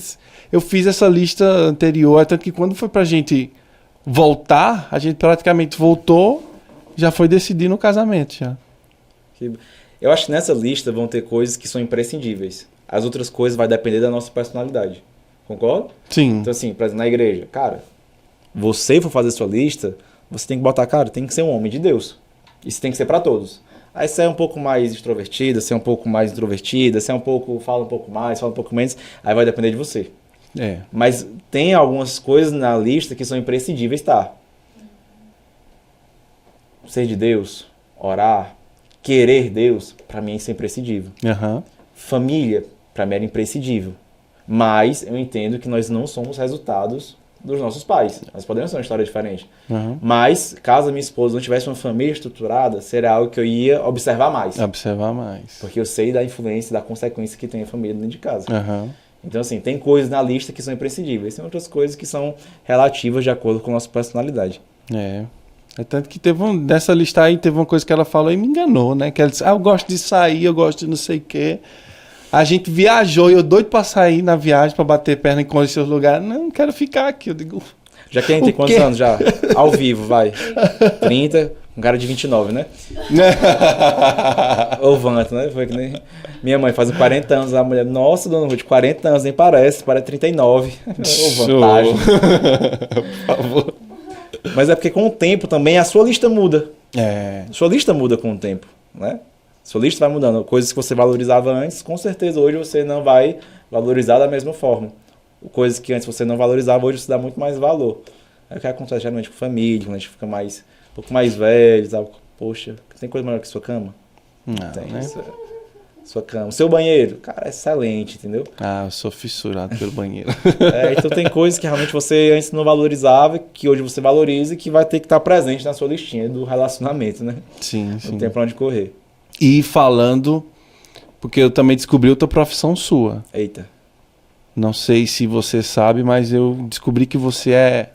eu fiz essa lista anterior, tanto que quando foi pra gente voltar, a gente praticamente voltou, já foi decidir no casamento já. Eu acho que nessa lista vão ter coisas que são imprescindíveis. As outras coisas vai depender da nossa personalidade. Concorda? Sim. Então assim, por exemplo, na igreja, cara, você for fazer sua lista, você tem que botar, cara, tem que ser um homem de Deus. Isso tem que ser pra todos. Aí você é um pouco mais extrovertida, você é um pouco mais introvertida, você é fala um pouco mais, fala um pouco menos, aí vai depender de você. Mas tem algumas coisas na lista que são imprescindíveis, tá? Ser de Deus, orar, querer Deus, pra mim isso é imprescindível. Família, pra mim era imprescindível. Mas eu entendo que nós não somos resultados dos nossos pais. Nós podemos ter uma história diferente. Mas, caso a minha esposa não tivesse uma família estruturada, seria algo que eu ia observar mais. Porque eu sei da influência, da consequência que tem a família dentro de casa. Então, assim, tem coisas na lista que são imprescindíveis. Tem outras coisas que são relativas de acordo com a nossa personalidade. É tanto que nessa lista aí, teve uma coisa que ela falou e me enganou, né? Que ela disse, eu gosto de sair, eu gosto de não sei o quê. A gente viajou e eu doido pra sair na viagem, pra bater perna em conhecer os lugares. Não, quero ficar aqui. Eu digo... Já que a gente tem quantos anos já? Ao vivo, vai. 30, um cara de 29, né? Ou vanto, né? Foi que nem... Minha mãe faz 40 anos, a mulher, nossa, dona Ruth, 40 anos, nem parece 39. Ou vantagem. Por favor. Mas é porque com o tempo também a sua lista muda. Sua lista muda com o tempo, né? Sua lista vai mudando. Coisas que você valorizava antes, com certeza hoje você não vai valorizar da mesma forma. Coisas que antes você não valorizava, hoje você dá muito mais valor. É o que acontece geralmente com família, quando a gente fica um pouco mais velho, sabe? Poxa, tem coisa melhor que sua cama? Não, Tem. né? Sua cama. Seu banheiro, cara, é excelente, entendeu? Eu sou fissurado pelo banheiro. Então tem coisas que realmente você antes não valorizava, que hoje você valoriza e que vai ter que estar presente na sua listinha do relacionamento, né? Sim, sim. Não tem pra onde correr. E falando, porque eu também descobri outra profissão sua. Eita. Não sei se você sabe, mas eu descobri que você é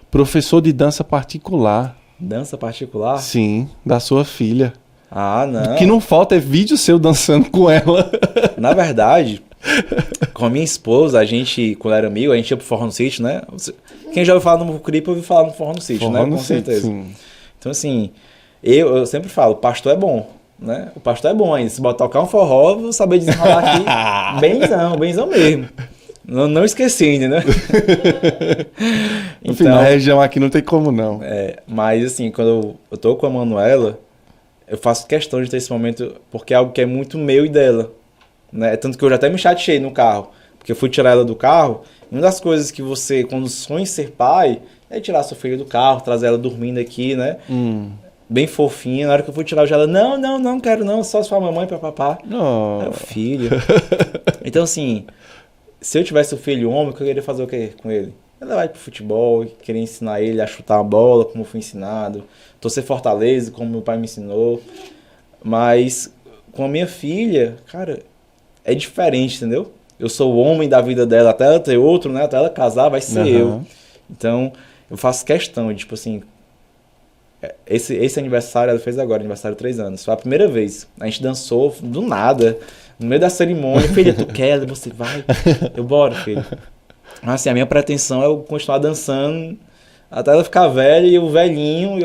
professor de dança particular. Dança particular? Sim, da sua filha. Ah, não. O que não falta é vídeo seu dançando com ela. Na verdade, com a minha esposa, a gente, quando era amigo, a gente ia pro Forró no Sítio, né? Quem já ouviu falar no Clipe, ouviu falar no Forró no Sítio, né? Com certeza. Sim. Então, assim, eu sempre falo, pastor é bom, né? O pastor é bom ainda. Se botar tocar um forró, eu vou saber desenrolar aqui benzão mesmo. Não esqueci ainda, né? No final, a região aqui não tem como não. Mas assim, quando eu tô com a Manuela, eu faço questão de ter esse momento, porque é algo que é muito meu e dela, né? Tanto que eu já até me chateei no carro, porque eu fui tirar ela do carro, e uma das coisas que você, quando sonha em ser pai, é tirar sua filha do carro, trazer ela dormindo aqui, né? Bem fofinha. Na hora que eu fui tirar ela, não quero não, só se for mamãe pra papá. Oh. É o filho. Então assim, se eu tivesse um filho homem, eu queria fazer o quê com ele? Ela vai pro futebol, queria ensinar ele a chutar a bola, como eu fui ensinado, torcer Fortaleza, como meu pai me ensinou. Mas com a minha filha, cara, é diferente, entendeu? Eu sou o homem da vida dela, até ela ter outro, né? Até ela casar, vai ser eu. Então, eu faço questão de, tipo assim, esse aniversário ela fez agora, aniversário de 3 anos. Foi a primeira vez. A gente dançou do nada, no meio da cerimônia. Filha, tu quer? Você vai? Eu, bora, filho. Mas assim, a minha pretensão é eu continuar dançando até ela ficar velha e eu velhinho,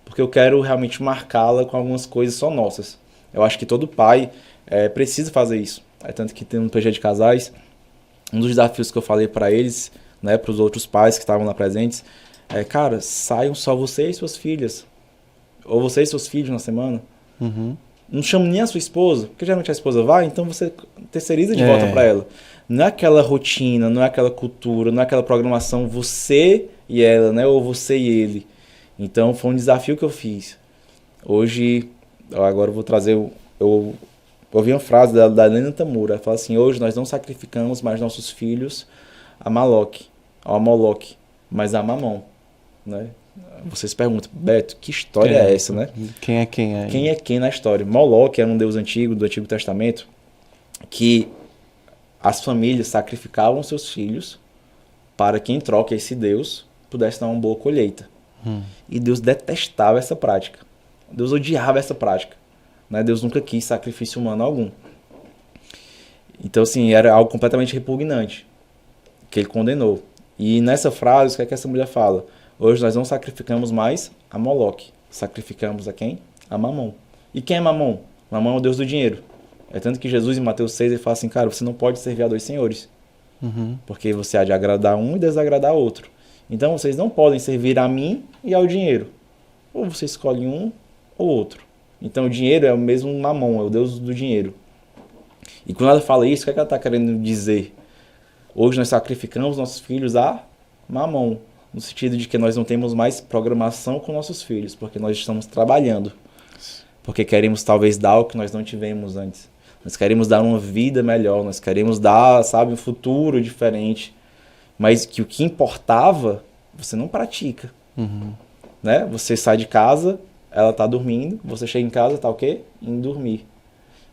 porque eu quero realmente marcá-la com algumas coisas só nossas. Eu acho que todo pai precisa fazer isso. Tanto que tem um PG de casais, um dos desafios que eu falei para eles, né, para os outros pais que estavam lá presentes, cara, saiam só você e suas filhas, ou você e seus filhos na semana. Não chamo nem a sua esposa, porque geralmente a esposa vai, então você terceiriza de volta para ela. Não é aquela rotina, não é aquela cultura, não é aquela programação você e ela, né, ou você e ele. Então foi um desafio que eu fiz. Hoje, agora eu vou trazer, eu ouvi uma frase da Helena Tamura, ela fala assim: hoje nós não sacrificamos mais nossos filhos a Moloque, mas a Mamon, né? Vocês perguntam, Beto, que história é essa, né? Quem é quem aí? Quem é quem na história? Moloque era um deus antigo, do Antigo Testamento, que as famílias sacrificavam seus filhos para que em troca esse deus pudesse dar uma boa colheita. E Deus detestava essa prática. Deus odiava essa prática, né? Deus nunca quis sacrifício humano algum. Então, assim, era algo completamente repugnante que ele condenou. E nessa frase, o que é que essa mulher fala? Hoje nós não sacrificamos mais a Moloque. Sacrificamos a quem? A Mamon. E quem é Mamon? Mamon é o deus do dinheiro. É tanto que Jesus, em Mateus 6, ele fala assim: cara, você não pode servir a 2 senhores. Porque você há de agradar um e desagradar outro. Então, vocês não podem servir a mim e ao dinheiro. Ou você escolhe um ou outro. Então, o dinheiro é o mesmo Mamon, é o deus do dinheiro. E quando ela fala isso, o que ela está querendo dizer? Hoje nós sacrificamos nossos filhos a Mamon, no sentido de que nós não temos mais programação com nossos filhos, porque nós estamos trabalhando, porque queremos talvez dar o que nós não tivemos antes. Nós queremos dar uma vida melhor, nós queremos dar, sabe, um futuro diferente, mas que o que importava, você não pratica. Né? Você sai de casa, ela está dormindo, você chega em casa, está o quê? Indo dormir.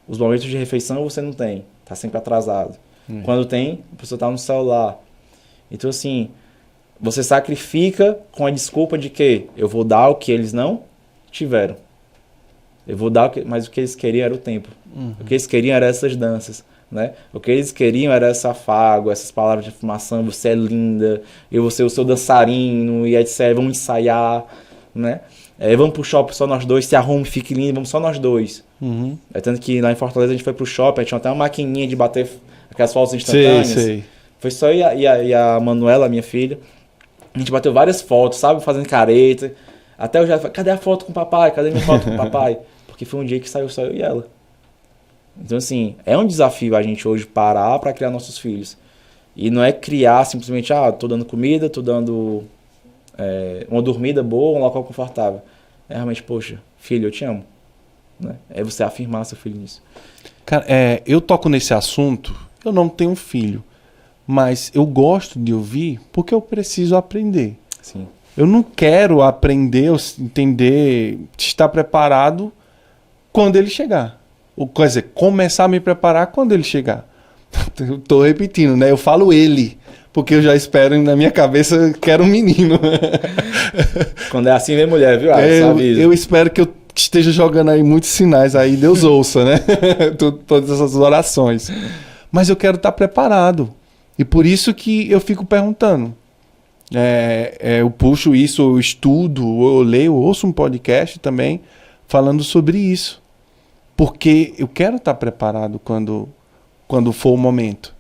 Os momentos de refeição você não tem, está sempre atrasado. Quando tem, a pessoa está no celular. Então, assim, você sacrifica com a desculpa de que eu vou dar o que eles não tiveram. Eu vou dar, mas o que eles queriam era o tempo. O que eles queriam era essas danças, né? O que eles queriam era esse afago, essas palavras de afirmação: você é linda, eu vou ser o seu dançarino, e etc. Vamos ensaiar, né? Vamos pro shopping só nós dois, se arrume, fique lindo, vamos só nós dois. Tanto que lá em Fortaleza a gente foi pro shopping, tinha até uma maquininha de bater aquelas fotos instantâneas. Sei. Foi só e a Manuela, minha filha. A gente bateu várias fotos, sabe? Fazendo careta. Até eu já falei: cadê a foto com o papai? Cadê minha foto com o papai? porque foi um dia que saiu só eu e ela. Então, assim, é um desafio a gente hoje parar para criar nossos filhos. E não é criar simplesmente, tô dando comida, tô dando uma dormida boa, um local confortável. É realmente, poxa, filho, eu te amo. Né? É você afirmar seu filho nisso. Cara, eu toco nesse assunto, eu não tenho filho, mas eu gosto de ouvir porque eu preciso aprender. Sim. Eu não quero aprender, entender, estar preparado quando ele chegar. Ou, quer dizer, começar a me preparar quando ele chegar. Eu tô repetindo, né? Eu falo ele, porque eu já espero na minha cabeça que era um menino. Quando é assim, vem mulher, viu? Eu espero que eu esteja jogando aí muitos sinais, aí Deus ouça, né? Todas essas orações. Mas eu quero estar preparado. E por isso que eu fico perguntando. Eu puxo isso, eu estudo, eu leio, eu ouço um podcast também falando sobre isso. Porque eu quero estar preparado quando for o momento.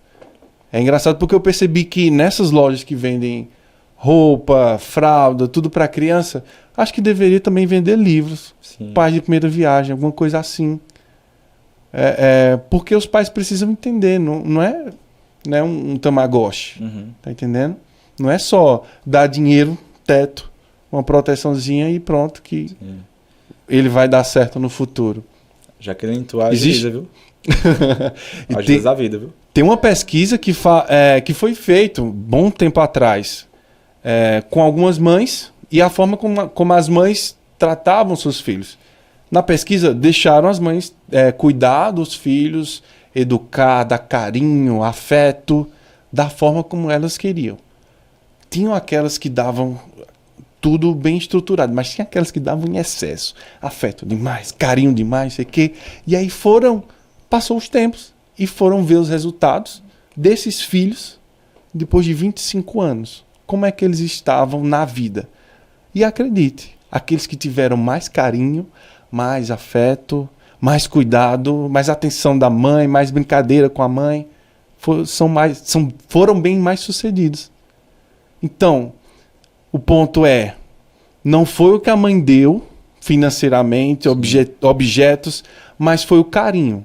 É engraçado porque eu percebi que nessas lojas que vendem roupa, fralda, tudo para criança, acho que deveria também vender livros. Sim. Pais de primeira viagem, alguma coisa assim. Porque os pais precisam entender, não é um Tamagotchi. Uhum. Tá entendendo? Não é só dar dinheiro, teto, uma proteçãozinha e pronto, que ele vai dar certo no futuro. Já querendo entoar a vida, viu? A vida, viu? Tem uma pesquisa que foi feita um bom tempo atrás com algumas mães e a forma como as mães tratavam seus filhos. Na pesquisa, deixaram as mães cuidar dos filhos, educar, dar carinho, afeto, da forma como elas queriam. Tinham aquelas que davam tudo bem estruturado, mas tinha aquelas que davam em excesso. Afeto demais, carinho demais, sei o quê. E aí passou os tempos e foram ver os resultados desses filhos depois de 25 anos. Como é que eles estavam na vida? E acredite, aqueles que tiveram mais carinho, mais afeto, mais cuidado, mais atenção da mãe, mais brincadeira com a mãe, foram bem mais sucedidos. Então, o ponto não foi o que a mãe deu financeiramente, objetos, mas foi o carinho.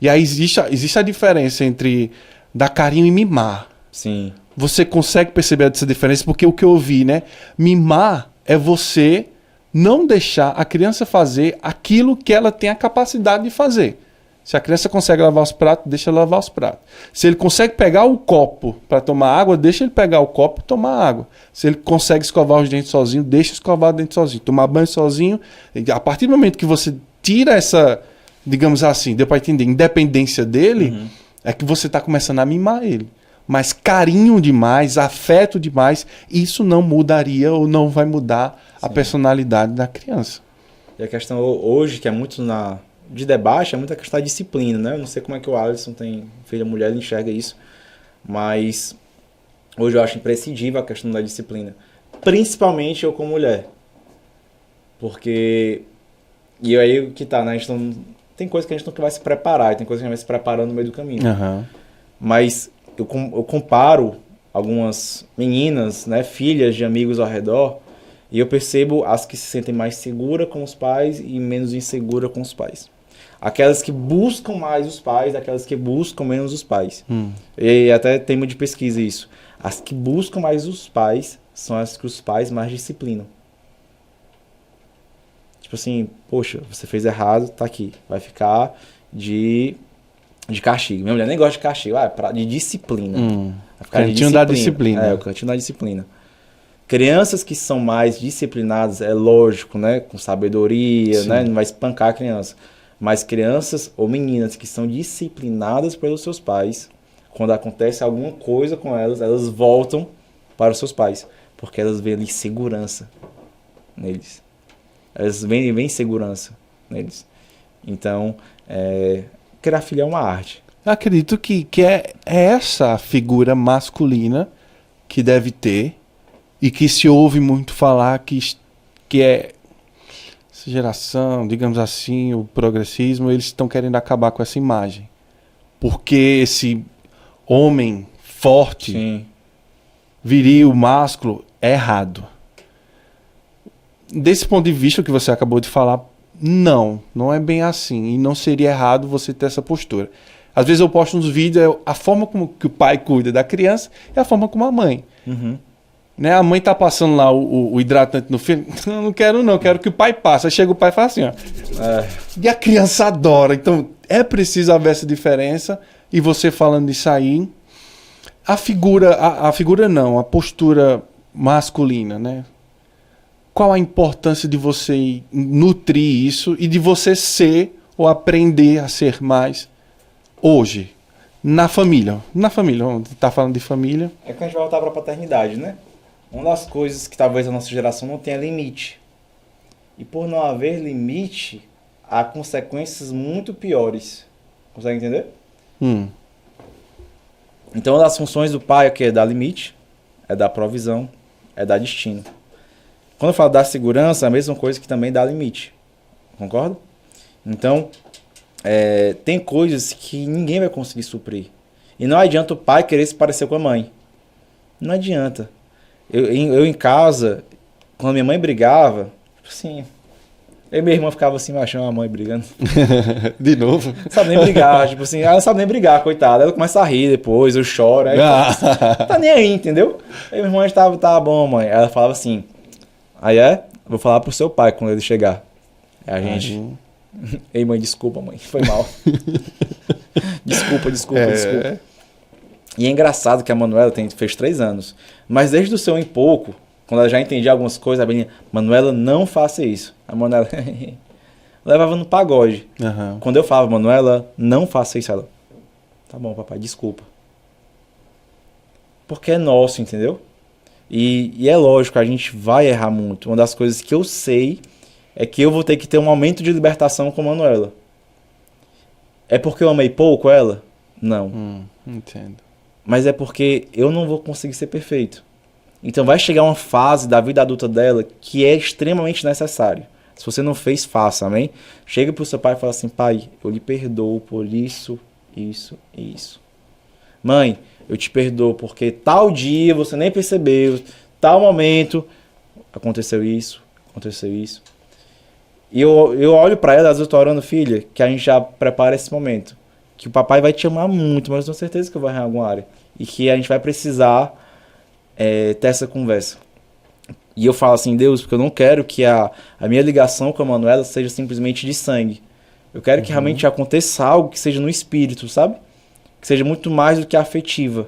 E aí existe a diferença entre dar carinho e mimar. Sim. Você consegue perceber essa diferença? Porque o que eu ouvi, né? Mimar é você não deixar a criança fazer aquilo que ela tem a capacidade de fazer. Se a criança consegue lavar os pratos, deixa ela lavar os pratos. Se ele consegue pegar o copo para tomar água, deixa ele pegar o copo e tomar água. Se ele consegue escovar os dentes sozinho, deixa escovar os dentes sozinho. Tomar banho sozinho. A partir do momento que você tira essa, digamos assim, deu para entender, independência dele, é que você está começando a mimar ele. Mas carinho demais, afeto demais, isso não mudaria ou não vai mudar a personalidade da criança. E a questão hoje, que é muito de debate, é muito a questão da disciplina, né? Eu não sei como é que o Alisson tem filha mulher, ele enxerga isso, mas hoje eu acho imprescindível a questão da disciplina. Principalmente eu como mulher. Porque... E aí que tá, né? A gente não... Tem coisa que a gente não vai se preparar, tem coisa que a gente vai se preparando no meio do caminho. Uhum. Mas eu comparo algumas meninas, né, filhas de amigos ao redor, e eu percebo as que se sentem mais seguras com os pais e menos inseguras com os pais. Aquelas que buscam mais os pais, aquelas que buscam menos os pais. E até tema de pesquisa isso. As que buscam mais os pais são as que os pais mais disciplinam. Tipo assim, poxa, você fez errado, tá aqui. Vai ficar de castigo. Minha mulher nem gosta de castigo, de disciplina. Vai ficar cantinho da disciplina. O cantinho da disciplina. Crianças que são mais disciplinadas, é lógico, né? Com sabedoria, né? Não vai espancar a criança. Mas crianças ou meninas que são disciplinadas pelos seus pais, quando acontece alguma coisa com elas, elas voltam para os seus pais. Porque elas veem ali segurança neles. Elas veem segurança neles. Então, criar filho é uma arte. Eu acredito que é essa figura masculina que deve ter e que se ouve muito falar que é essa geração, digamos assim, o progressismo, eles estão querendo acabar com essa imagem. Porque esse homem forte, viril, másculo, é errado. Desse ponto de vista que você acabou de falar, não é bem assim. E não seria errado você ter essa postura. Às vezes eu posto uns vídeos, a forma como que o pai cuida da criança é a forma como a mãe. Uhum. Né? A mãe tá passando lá o hidratante no filho. Não quero não, quero que o pai passe. Aí chega o pai e fala assim, ó. E a criança adora. Então é preciso haver essa diferença. E você falando disso aí, a figura não, a postura masculina, né? Qual a importância de você nutrir isso e de você ser ou aprender a ser mais hoje, na família? Na família, vamos estar falando de família. É que a gente vai voltar para a paternidade, né? Uma das coisas que talvez a nossa geração não tenha limite. E por não haver limite, há consequências muito piores. Consegue entender? Então, uma das funções do pai é dar limite, é dar provisão, é dar destino. Quando eu falo dar segurança, é a mesma coisa que também dá limite. Concorda? Então, tem coisas que ninguém vai conseguir suprir. E não adianta o pai querer se parecer com a mãe. Não adianta. Eu em casa, quando minha mãe brigava, assim, eu e minha irmã ficava assim, achando a mãe brigando. De novo? Não sabe nem brigar, tipo assim, ela não sabe nem brigar, coitada. Ela começa a rir depois, eu choro. Aí tá nem aí, entendeu? Aí minha irmã estava, tá bom, mãe. Aí ela falava assim, vou falar pro seu pai quando ele chegar. Aí a gente... Ei, mãe, desculpa, mãe, foi mal. Desculpa. E é engraçado que a Manuela fez 3 anos. Mas desde o seu em pouco, quando ela já entendia algumas coisas, a Belinha, Manuela, não faça isso. A Manuela levava no pagode. Uhum. Quando eu falava, Manuela, não faça isso, ela, tá bom, papai, desculpa. Porque é nosso, entendeu? E é lógico, a gente vai errar muito. Uma das coisas que eu sei é que eu vou ter que ter um momento de libertação com a Manuela. É porque eu amei pouco ela? Não. Entendo. Mas é porque eu não vou conseguir ser perfeito. Então vai chegar uma fase da vida adulta dela que é extremamente necessário. Se você não fez, faça, amém? Chega pro seu pai e fala assim, pai, eu lhe perdoo por isso, isso e isso. Mãe, eu te perdoo porque tal dia você nem percebeu, tal momento, aconteceu isso. E eu olho pra ela, às vezes eu tô orando, filha, que a gente já prepara esse momento. Que o papai vai te amar muito, mas eu tenho certeza que eu vou errar em alguma área. E que a gente vai precisar ter essa conversa. E eu falo assim, Deus, porque eu não quero que a minha ligação com a Manuela seja simplesmente de sangue. Eu quero que realmente aconteça algo que seja no espírito, sabe? Que seja muito mais do que afetiva.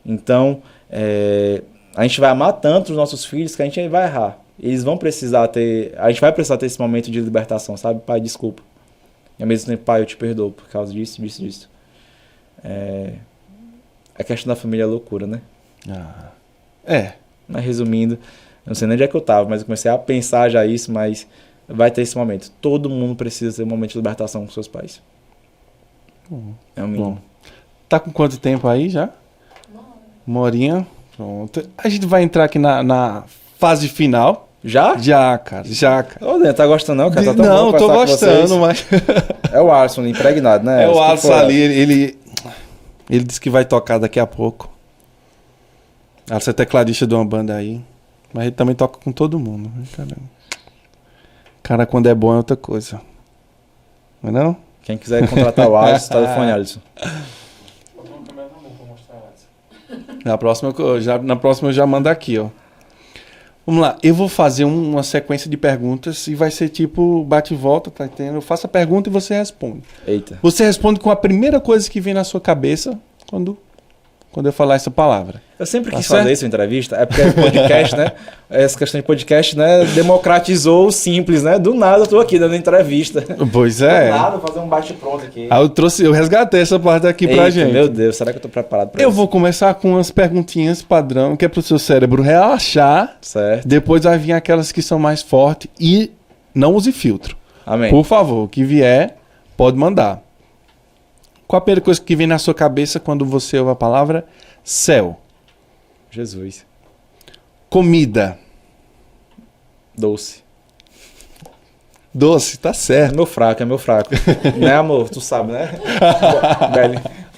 Então, a gente vai amar tanto os nossos filhos que a gente vai errar. Eles vão precisar a gente vai precisar ter esse momento de libertação, sabe? Pai, desculpa. E ao mesmo tempo, pai, eu te perdoo por causa disso. A questão da família é loucura, né? Mas resumindo, eu não sei nem onde é que eu tava, mas eu comecei a pensar já isso, mas vai ter esse momento. Todo mundo precisa ter um momento de libertação com seus pais. É o mínimo. Tá com quanto tempo aí já? 1 horinha. Pronto. A gente vai entrar aqui na fase final. Já? Já, cara. Ô, Daniel, tá gostando não, cara? Tá tão não, bom tô conversar com gostando, mas... É o Alisson, impregnado, né? É o Alisson ali, ele disse que vai tocar daqui a pouco. Alisson é tecladista de uma banda aí. Mas ele também toca com todo mundo. Caramba. Cara, quando é bom é outra coisa. Não é não? Quem quiser contratar o Alisson, telefone, Alisson. Na próxima eu já mando aqui, ó. Vamos lá, eu vou fazer uma sequência de perguntas e vai ser tipo bate e volta, tá entendendo? Eu faço a pergunta e você responde. Eita. Você responde com a primeira coisa que vem na sua cabeça quando eu falar essa palavra. Eu sempre quis fazer isso em entrevista, é porque podcast, né? Essa questão de podcast, né? Democratizou o simples, né? Do nada eu tô aqui dando entrevista. Pois é. Do nada, fazer um bate-pronto aqui. Eu resgatei essa parte aqui pra gente. Meu Deus, será que eu tô preparado pra isso? isso? Eu vou começar com umas perguntinhas padrão, que é pro seu cérebro relaxar. Certo. Depois vai vir aquelas que são mais fortes e não use filtro. Amém. Por favor, o que vier, pode mandar. Qual a primeira coisa que vem na sua cabeça quando você ouve a palavra céu? Jesus. Comida. Doce. Doce, tá certo. É meu fraco. Né, amor? Tu sabe, né?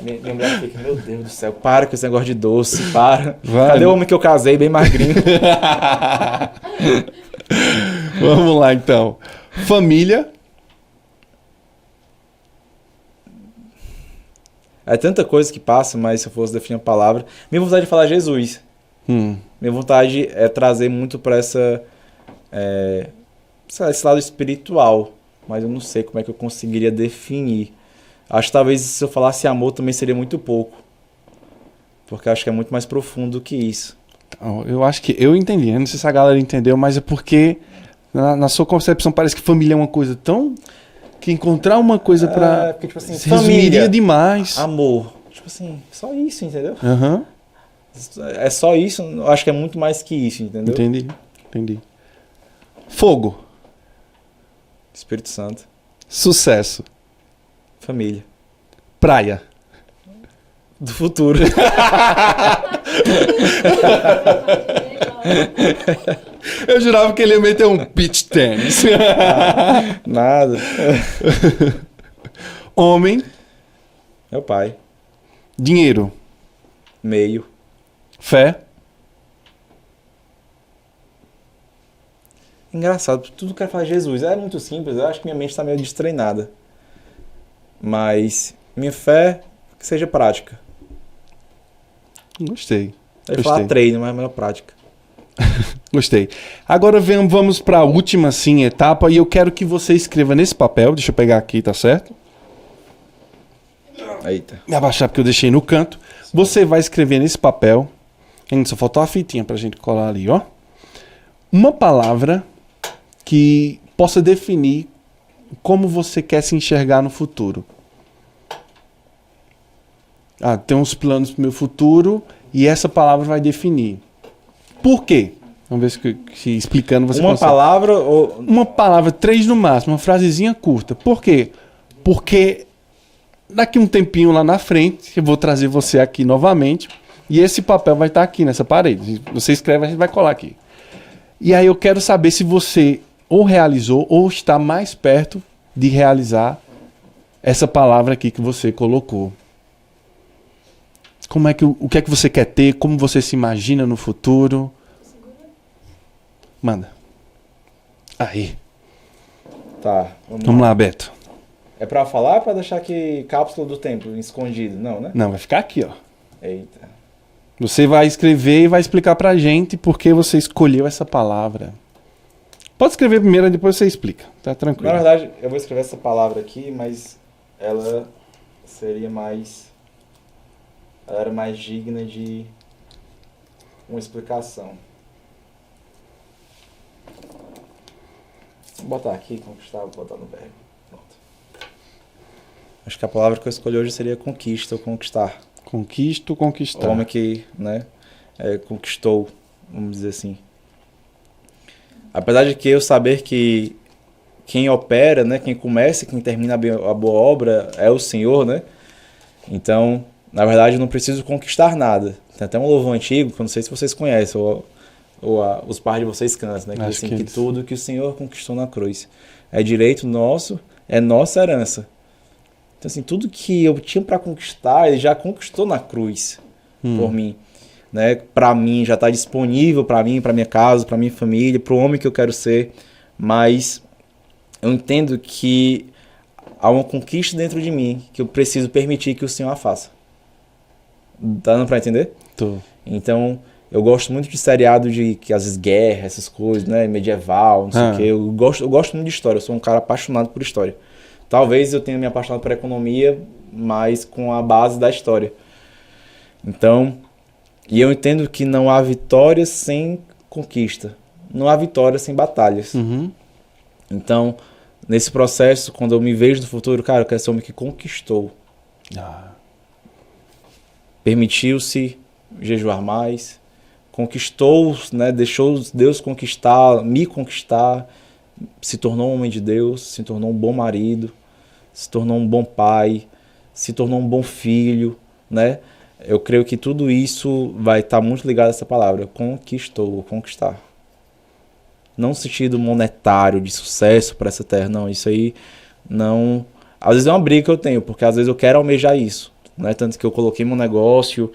Minha mulher fica, meu Deus do céu, para com esse negócio de doce, para. Vai. Cadê o homem que eu casei, bem magrinho? Vamos lá, então. Família. É tanta coisa que passa, mas se eu fosse definir uma palavra... Minha vontade de falar Jesus. Minha vontade é trazer muito para esse lado espiritual. Mas eu não sei como é que eu conseguiria definir. Acho que talvez se eu falasse amor também seria muito pouco. Porque eu acho que é muito mais profundo que isso. Eu acho que eu entendi. Eu não sei se a galera entendeu, mas é porque na sua concepção parece que família é uma coisa tão... Que encontrar uma coisa pra... Porque, tipo assim, se resumiria demais. Amor. Tipo assim, só isso, entendeu? Aham. É só isso, eu acho que é muito mais que isso, entendeu? Entendi. Fogo. Espírito Santo. Sucesso. Família. Praia. Do futuro. Eu jurava que ele ia meter um beach tennis. Nada. Homem. Meu pai. Dinheiro. Meio. Fé. Engraçado, tudo que eu quero falar de Jesus. É muito simples, eu acho que minha mente está meio destreinada. Mas minha fé que seja prática. Gostei. Eu ia falar treino, mas é melhor prática. Gostei. Agora vamos para a última etapa e eu quero que você escreva nesse papel. Deixa eu pegar aqui, tá certo? Eita. Me abaixar porque eu deixei no canto. Você vai escrever nesse papel. Ainda só faltou a fitinha pra gente colar ali, ó. Uma palavra que possa definir como você quer se enxergar no futuro. Tem uns planos pro meu futuro e essa palavra vai definir. Por quê? Vamos ver se explicando você consegue. Palavra ou... Uma palavra, 3 no máximo, uma frasezinha curta. Por quê? Porque daqui um tempinho lá na frente, eu vou trazer você aqui novamente e esse papel vai estar aqui nessa parede. Você escreve, a gente vai colar aqui. E aí eu quero saber se você ou realizou ou está mais perto de realizar essa palavra aqui que você colocou. O que é que você quer ter? Como você se imagina no futuro? Manda. Aí. Tá. Vamos lá, Beto. É pra falar ou é pra deixar aqui cápsula do tempo escondido? Não, né? Não, vai ficar aqui, ó. Eita. Você vai escrever e vai explicar pra gente por que você escolheu essa palavra. Pode escrever primeiro e depois você explica. Tá tranquilo. Na verdade, eu vou escrever essa palavra aqui, mas ela seria mais... Ela era mais digna de uma explicação. Vou botar aqui, conquistar, vou botar no verbo. Pronto. Acho que a palavra que eu escolhi hoje seria conquista ou conquistar. Conquisto, conquistar. O homem que, conquistou, vamos dizer assim. Apesar de que eu saber que quem opera, né, quem começa, quem termina a boa obra é o Senhor, né? Então, na verdade, eu não preciso conquistar nada. Tem até um louvor antigo, que eu não sei se vocês conhecem, ou os pais de vocês cantam, né? Que diz assim, que tudo que o Senhor conquistou na cruz é direito nosso, é nossa herança. Então, assim, tudo que eu tinha para conquistar, ele já conquistou na cruz por mim. Né? Para mim, já está disponível para mim, para minha casa, para minha família, para o homem que eu quero ser. Mas eu entendo que há uma conquista dentro de mim que eu preciso permitir que o Senhor a faça. Tá dando para entender? Tô. Então, eu gosto muito de seriado de que às vezes guerra, essas coisas, né? Medieval, não sei o quê. Eu gosto muito de história, eu sou um cara apaixonado por história. Talvez eu tenha me apaixonado por economia, mas com a base da história. Então, e eu entendo que não há vitória sem conquista. Não há vitória sem batalhas. Uhum. Então, nesse processo, quando eu me vejo no futuro, cara, eu quero ser um homem que conquistou. Permitiu-se jejuar mais, conquistou, né, deixou Deus conquistar, me conquistar, se tornou um homem de Deus, se tornou um bom marido, se tornou um bom pai, se tornou um bom filho, né? Eu creio que tudo isso vai estar muito ligado a essa palavra, conquistou, conquistar. Não no sentido monetário, de sucesso para essa terra, não, isso aí não... Às vezes é uma briga que eu tenho, porque às vezes eu quero almejar isso, né? Tanto que eu coloquei meu negócio,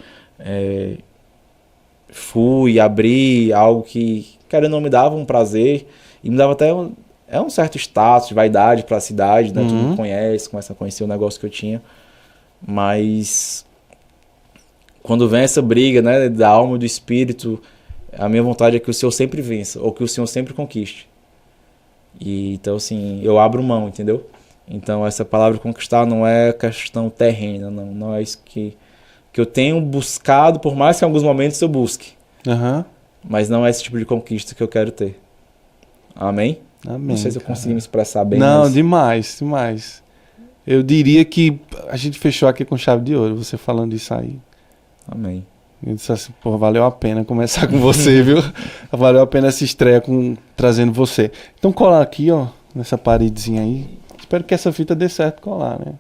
fui abrir algo que, cara, não me dava um prazer, e me dava até É um certo status de vaidade pra cidade, né? Todo mundo conhece, começa a conhecer o negócio que eu tinha. Mas quando vem essa briga, né, da alma e do espírito, a minha vontade é que o Senhor sempre vença, ou que o Senhor sempre conquiste. E então, assim, eu abro mão, entendeu? Então, essa palavra conquistar não é questão terrena, não é isso que eu tenho buscado, por mais que em alguns momentos eu busque. Mas não é esse tipo de conquista que eu quero ter. Amém? Amém. Não sei se eu consegui me expressar bem. Não, mas... demais. Eu diria que a gente fechou aqui com chave de ouro, você falando isso aí. Amém. Eu disse assim, pô, valeu a pena começar com você, viu? Valeu a pena essa estreia trazendo você. Então colar aqui, ó, nessa paredezinha aí. Espero que essa fita dê certo colar, né?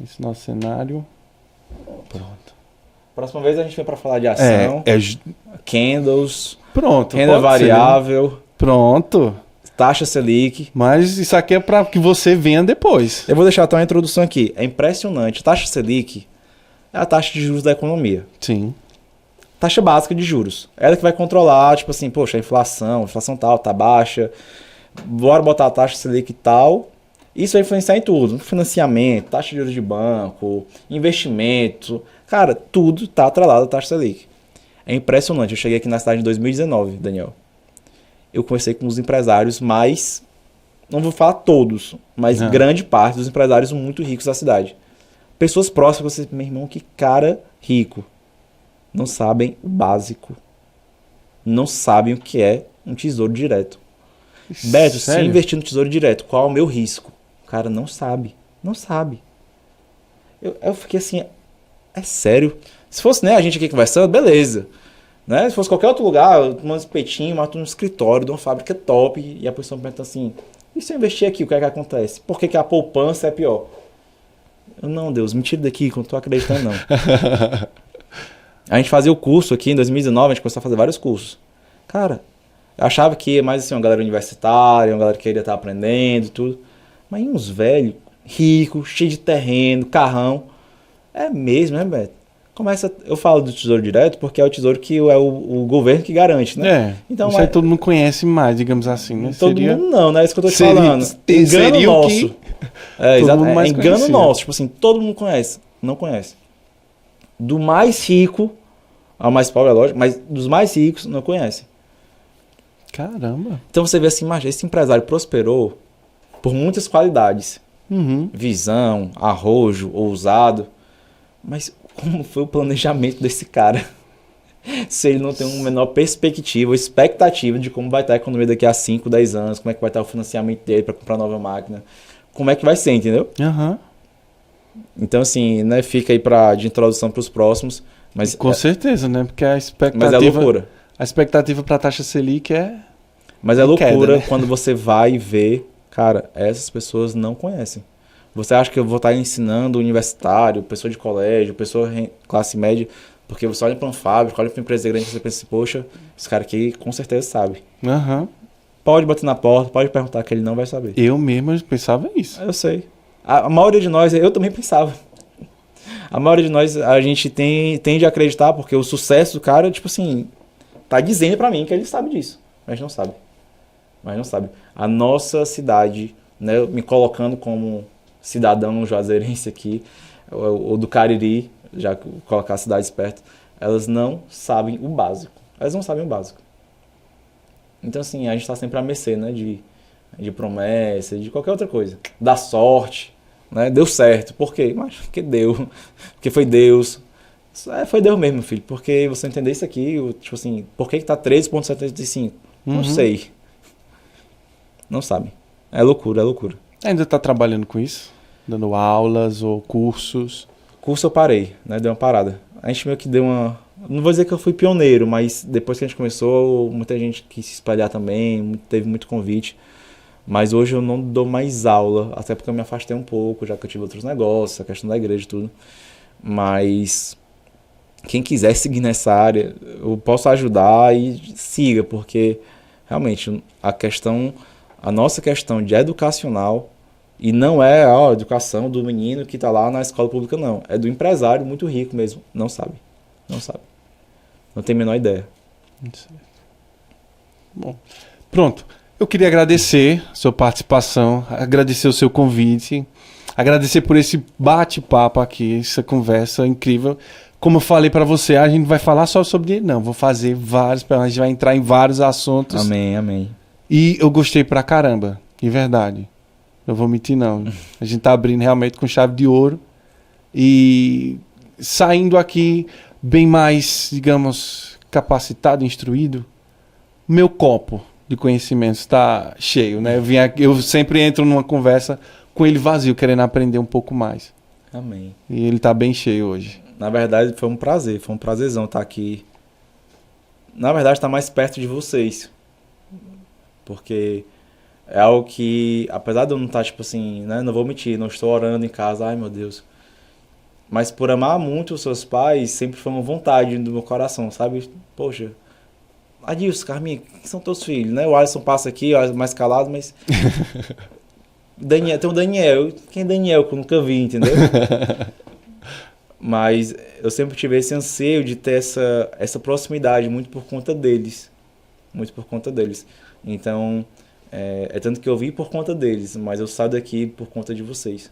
Esse nosso cenário. Pronto. Próxima vez a gente vem pra falar de ação. Candles. Pronto. Renda variável. Pronto. Taxa Selic. Mas isso aqui é para que você venha depois. Eu vou deixar até uma introdução aqui. É impressionante. Taxa Selic é a taxa de juros da economia. Sim. Taxa básica de juros. Ela que vai controlar, tipo assim, poxa, a inflação tal, tá baixa. Bora botar a taxa Selic e tal. Isso vai influenciar em tudo. Financiamento, taxa de juros de banco, investimento. Cara, tudo tá atrelado à taxa Selic. É impressionante. Eu cheguei aqui na cidade em 2019, Daniel. Eu conversei com os empresários mais, não vou falar todos, mas grande parte dos empresários muito ricos da cidade. Pessoas próximas, você, meu irmão, que cara rico. Não sabem o básico. Não sabem o que é um tesouro direto. Beto, se investir no tesouro direto, qual é o meu risco? O cara não sabe. Não sabe. Eu fiquei assim, é sério? Se fosse, né, a gente aqui conversando, beleza. Né? Se fosse qualquer outro lugar, um espetinho, mato no escritório de uma fábrica top, e a pessoa pergunta assim, e se eu investir aqui, o que é que acontece? Por que a poupança é pior? Eu, não, Deus, me tira daqui, que eu não tô acreditando, não. A gente fazia o curso aqui em 2019, a gente começou a fazer vários cursos. Cara, eu achava que ia mais assim, uma galera universitária, uma galera que queria estar aprendendo e tudo. Mas uns velhos, ricos, cheios de terreno, carrão. É mesmo, né, Beto? Eu falo do Tesouro Direto porque é o tesouro que é o governo que garante, né? Então, isso aí todo mundo conhece mais, digamos assim, né? Todo mundo não, né? É isso que eu tô te falando. Engano nosso. Engano nosso. Tipo assim, todo mundo conhece. Não conhece. Do mais rico ao mais pobre, é lógico, mas dos mais ricos não conhece. Caramba. Então você vê assim, imagina, esse empresário prosperou por muitas qualidades. Visão, arrojo, ousado. Mas como foi o planejamento desse cara? Se ele não tem uma menor perspectiva, expectativa de como vai estar a economia daqui a 5, 10 anos, como é que vai estar o financiamento dele para comprar nova máquina, como é que vai ser, entendeu? Então, assim, né, fica aí de introdução para os próximos. Mas com certeza, né? Porque a expectativa... Mas é loucura. A expectativa para a taxa Selic é... Mas é loucura queda, né? Quando você vai e vê, cara, essas pessoas não conhecem. Você acha que eu vou estar ensinando universitário, pessoa de colégio, pessoa classe média, porque você olha para uma fábrica, olha para uma empresa grande e você pensa, poxa, esse cara aqui com certeza sabe. Pode bater na porta, pode perguntar que ele não vai saber. Eu mesmo pensava isso. Eu sei. A maioria de nós, eu também pensava. A maioria de nós, a gente tende a acreditar, porque o sucesso do cara, tipo assim, tá dizendo para mim que ele sabe disso, mas não sabe. A nossa cidade, né, me colocando como cidadão juazeirense aqui, ou do Cariri, já colocar cidades perto, elas não sabem o básico. Então, assim, a gente está sempre à mercê, né, de promessa, de qualquer outra coisa. Da sorte, né, deu certo. Por quê? Mas porque deu. Porque foi Deus. Foi Deus mesmo, filho. Porque você entender isso aqui, tipo assim, por que tá 13,75? Não sei. Não sabe. É loucura. Ainda está trabalhando com isso? Dando aulas ou cursos? Curso eu parei, né? Dei uma parada. A gente meio que deu uma... Não vou dizer que eu fui pioneiro, mas depois que a gente começou, muita gente quis se espalhar também, teve muito convite. Mas hoje eu não dou mais aula, até porque eu me afastei um pouco, já que eu tive outros negócios, a questão da igreja e tudo. Mas quem quiser seguir nessa área, eu posso ajudar e siga, porque realmente a nossa questão de educacional, e não é a educação do menino que está lá na escola pública, não. É do empresário muito rico mesmo. Não sabe. Não tem a menor ideia. Bom, pronto. Eu queria agradecer a sua participação, agradecer o seu convite, agradecer por esse bate-papo aqui, essa conversa incrível. Como eu falei pra você, a gente vai falar só sobre... Não, vou fazer vários, a gente vai entrar em vários assuntos. Amém, amém. E eu gostei pra caramba, de verdade. Não vou mentir, não. A gente tá abrindo realmente com chave de ouro e saindo aqui bem mais, digamos, capacitado, instruído. Meu copo de conhecimentos está cheio, né? Eu sempre entro numa conversa com ele vazio, querendo aprender um pouco mais. Amém. E ele tá bem cheio hoje. Na verdade, foi um prazerzão estar aqui. Na verdade, estar mais perto de vocês. Porque é algo que, apesar de eu não estar, tipo assim, né? Não vou mentir, não estou orando em casa, ai meu Deus. Mas por amar muito os seus pais, sempre foi uma vontade do meu coração, sabe? Poxa, Adilson, Carminha, quem são teus filhos, né? O Alisson passa aqui, mais calado, mas... Daniel, tem o Daniel. Quem é Daniel que eu nunca vi, entendeu? Mas eu sempre tive esse anseio de ter essa proximidade, muito por conta deles. Muito por conta deles. Então, é tanto que eu vim por conta deles, mas eu saio daqui por conta de vocês.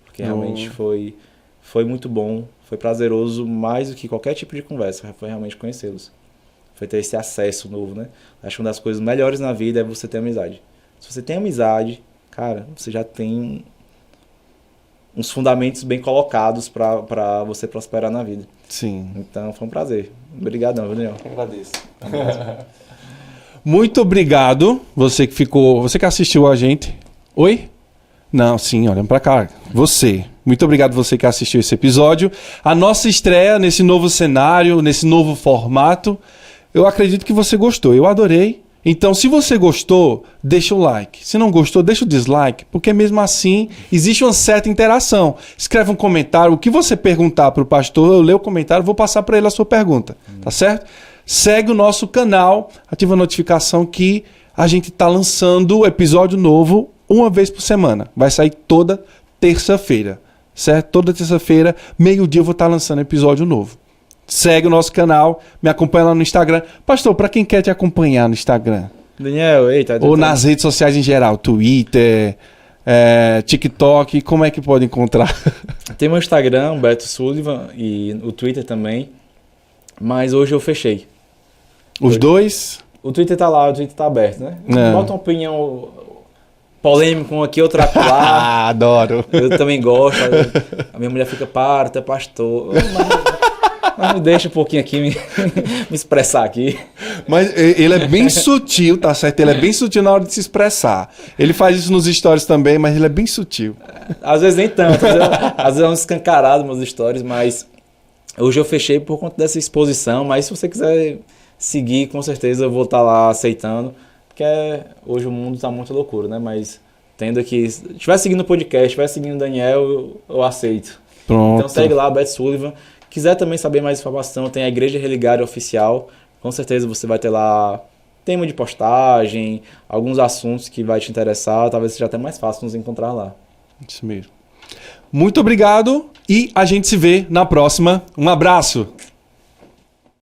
Porque realmente foi muito bom, foi prazeroso, mais do que qualquer tipo de conversa, foi realmente conhecê-los. Foi ter esse acesso novo, né? Acho que uma das coisas melhores na vida é você ter amizade. Se você tem amizade, cara, você já tem uns fundamentos bem colocados para você prosperar na vida. Sim. Então, foi um prazer. Obrigadão, Daniel. Eu agradeço. Muito obrigado, você que assistiu a gente. Oi? Não, sim, olha pra cá. Você. Muito obrigado você que assistiu esse episódio. A nossa estreia nesse novo cenário, nesse novo formato. Eu acredito que você gostou. Eu adorei. Então, se você gostou, deixa o like. Se não gostou, deixa o dislike, porque mesmo assim existe uma certa interação. Escreve um comentário. O que você perguntar para o pastor, eu leio o comentário, vou passar para ele a sua pergunta. Tá certo? Segue o nosso canal, ativa a notificação que a gente está lançando episódio novo uma vez por semana. Vai sair toda terça-feira, certo? Toda terça-feira, meio-dia, eu vou estar lançando episódio novo. Segue o nosso canal, me acompanha lá no Instagram. Pastor, para quem quer te acompanhar no Instagram? Daniel, eita. Ou nas redes sociais em geral, Twitter, TikTok, como é que pode encontrar? Tem meu Instagram, Beto Sullivan, e o Twitter também, mas hoje eu fechei. Os dois? O Twitter tá lá, o Twitter tá aberto, né? Bota uma opinião polêmica, um aqui, outra lá. Adoro. Eu também gosto. A minha mulher fica, para, tu é pastor. Mas me deixa um pouquinho aqui me expressar aqui. Mas ele é bem sutil, tá certo? Ele é bem sutil na hora de se expressar. Ele faz isso nos stories também, mas ele é bem sutil. Às vezes nem tanto. Às vezes é um escancarado meus stories, mas hoje eu fechei por conta dessa exposição. Mas se você quiser seguir, com certeza eu vou estar lá aceitando. Porque hoje o mundo tá muito loucura, né? Mas tendo que... Se estiver seguindo o podcast, estiver seguindo o Daniel, eu aceito. Pronto. Então segue lá, Beto Sullivan. Quiser também saber mais informação, tem a Igreja Religária Oficial. Com certeza você vai ter lá tema de postagem, alguns assuntos que vai te interessar. Talvez seja até mais fácil nos encontrar lá. Isso mesmo. Muito obrigado e a gente se vê na próxima. Um abraço.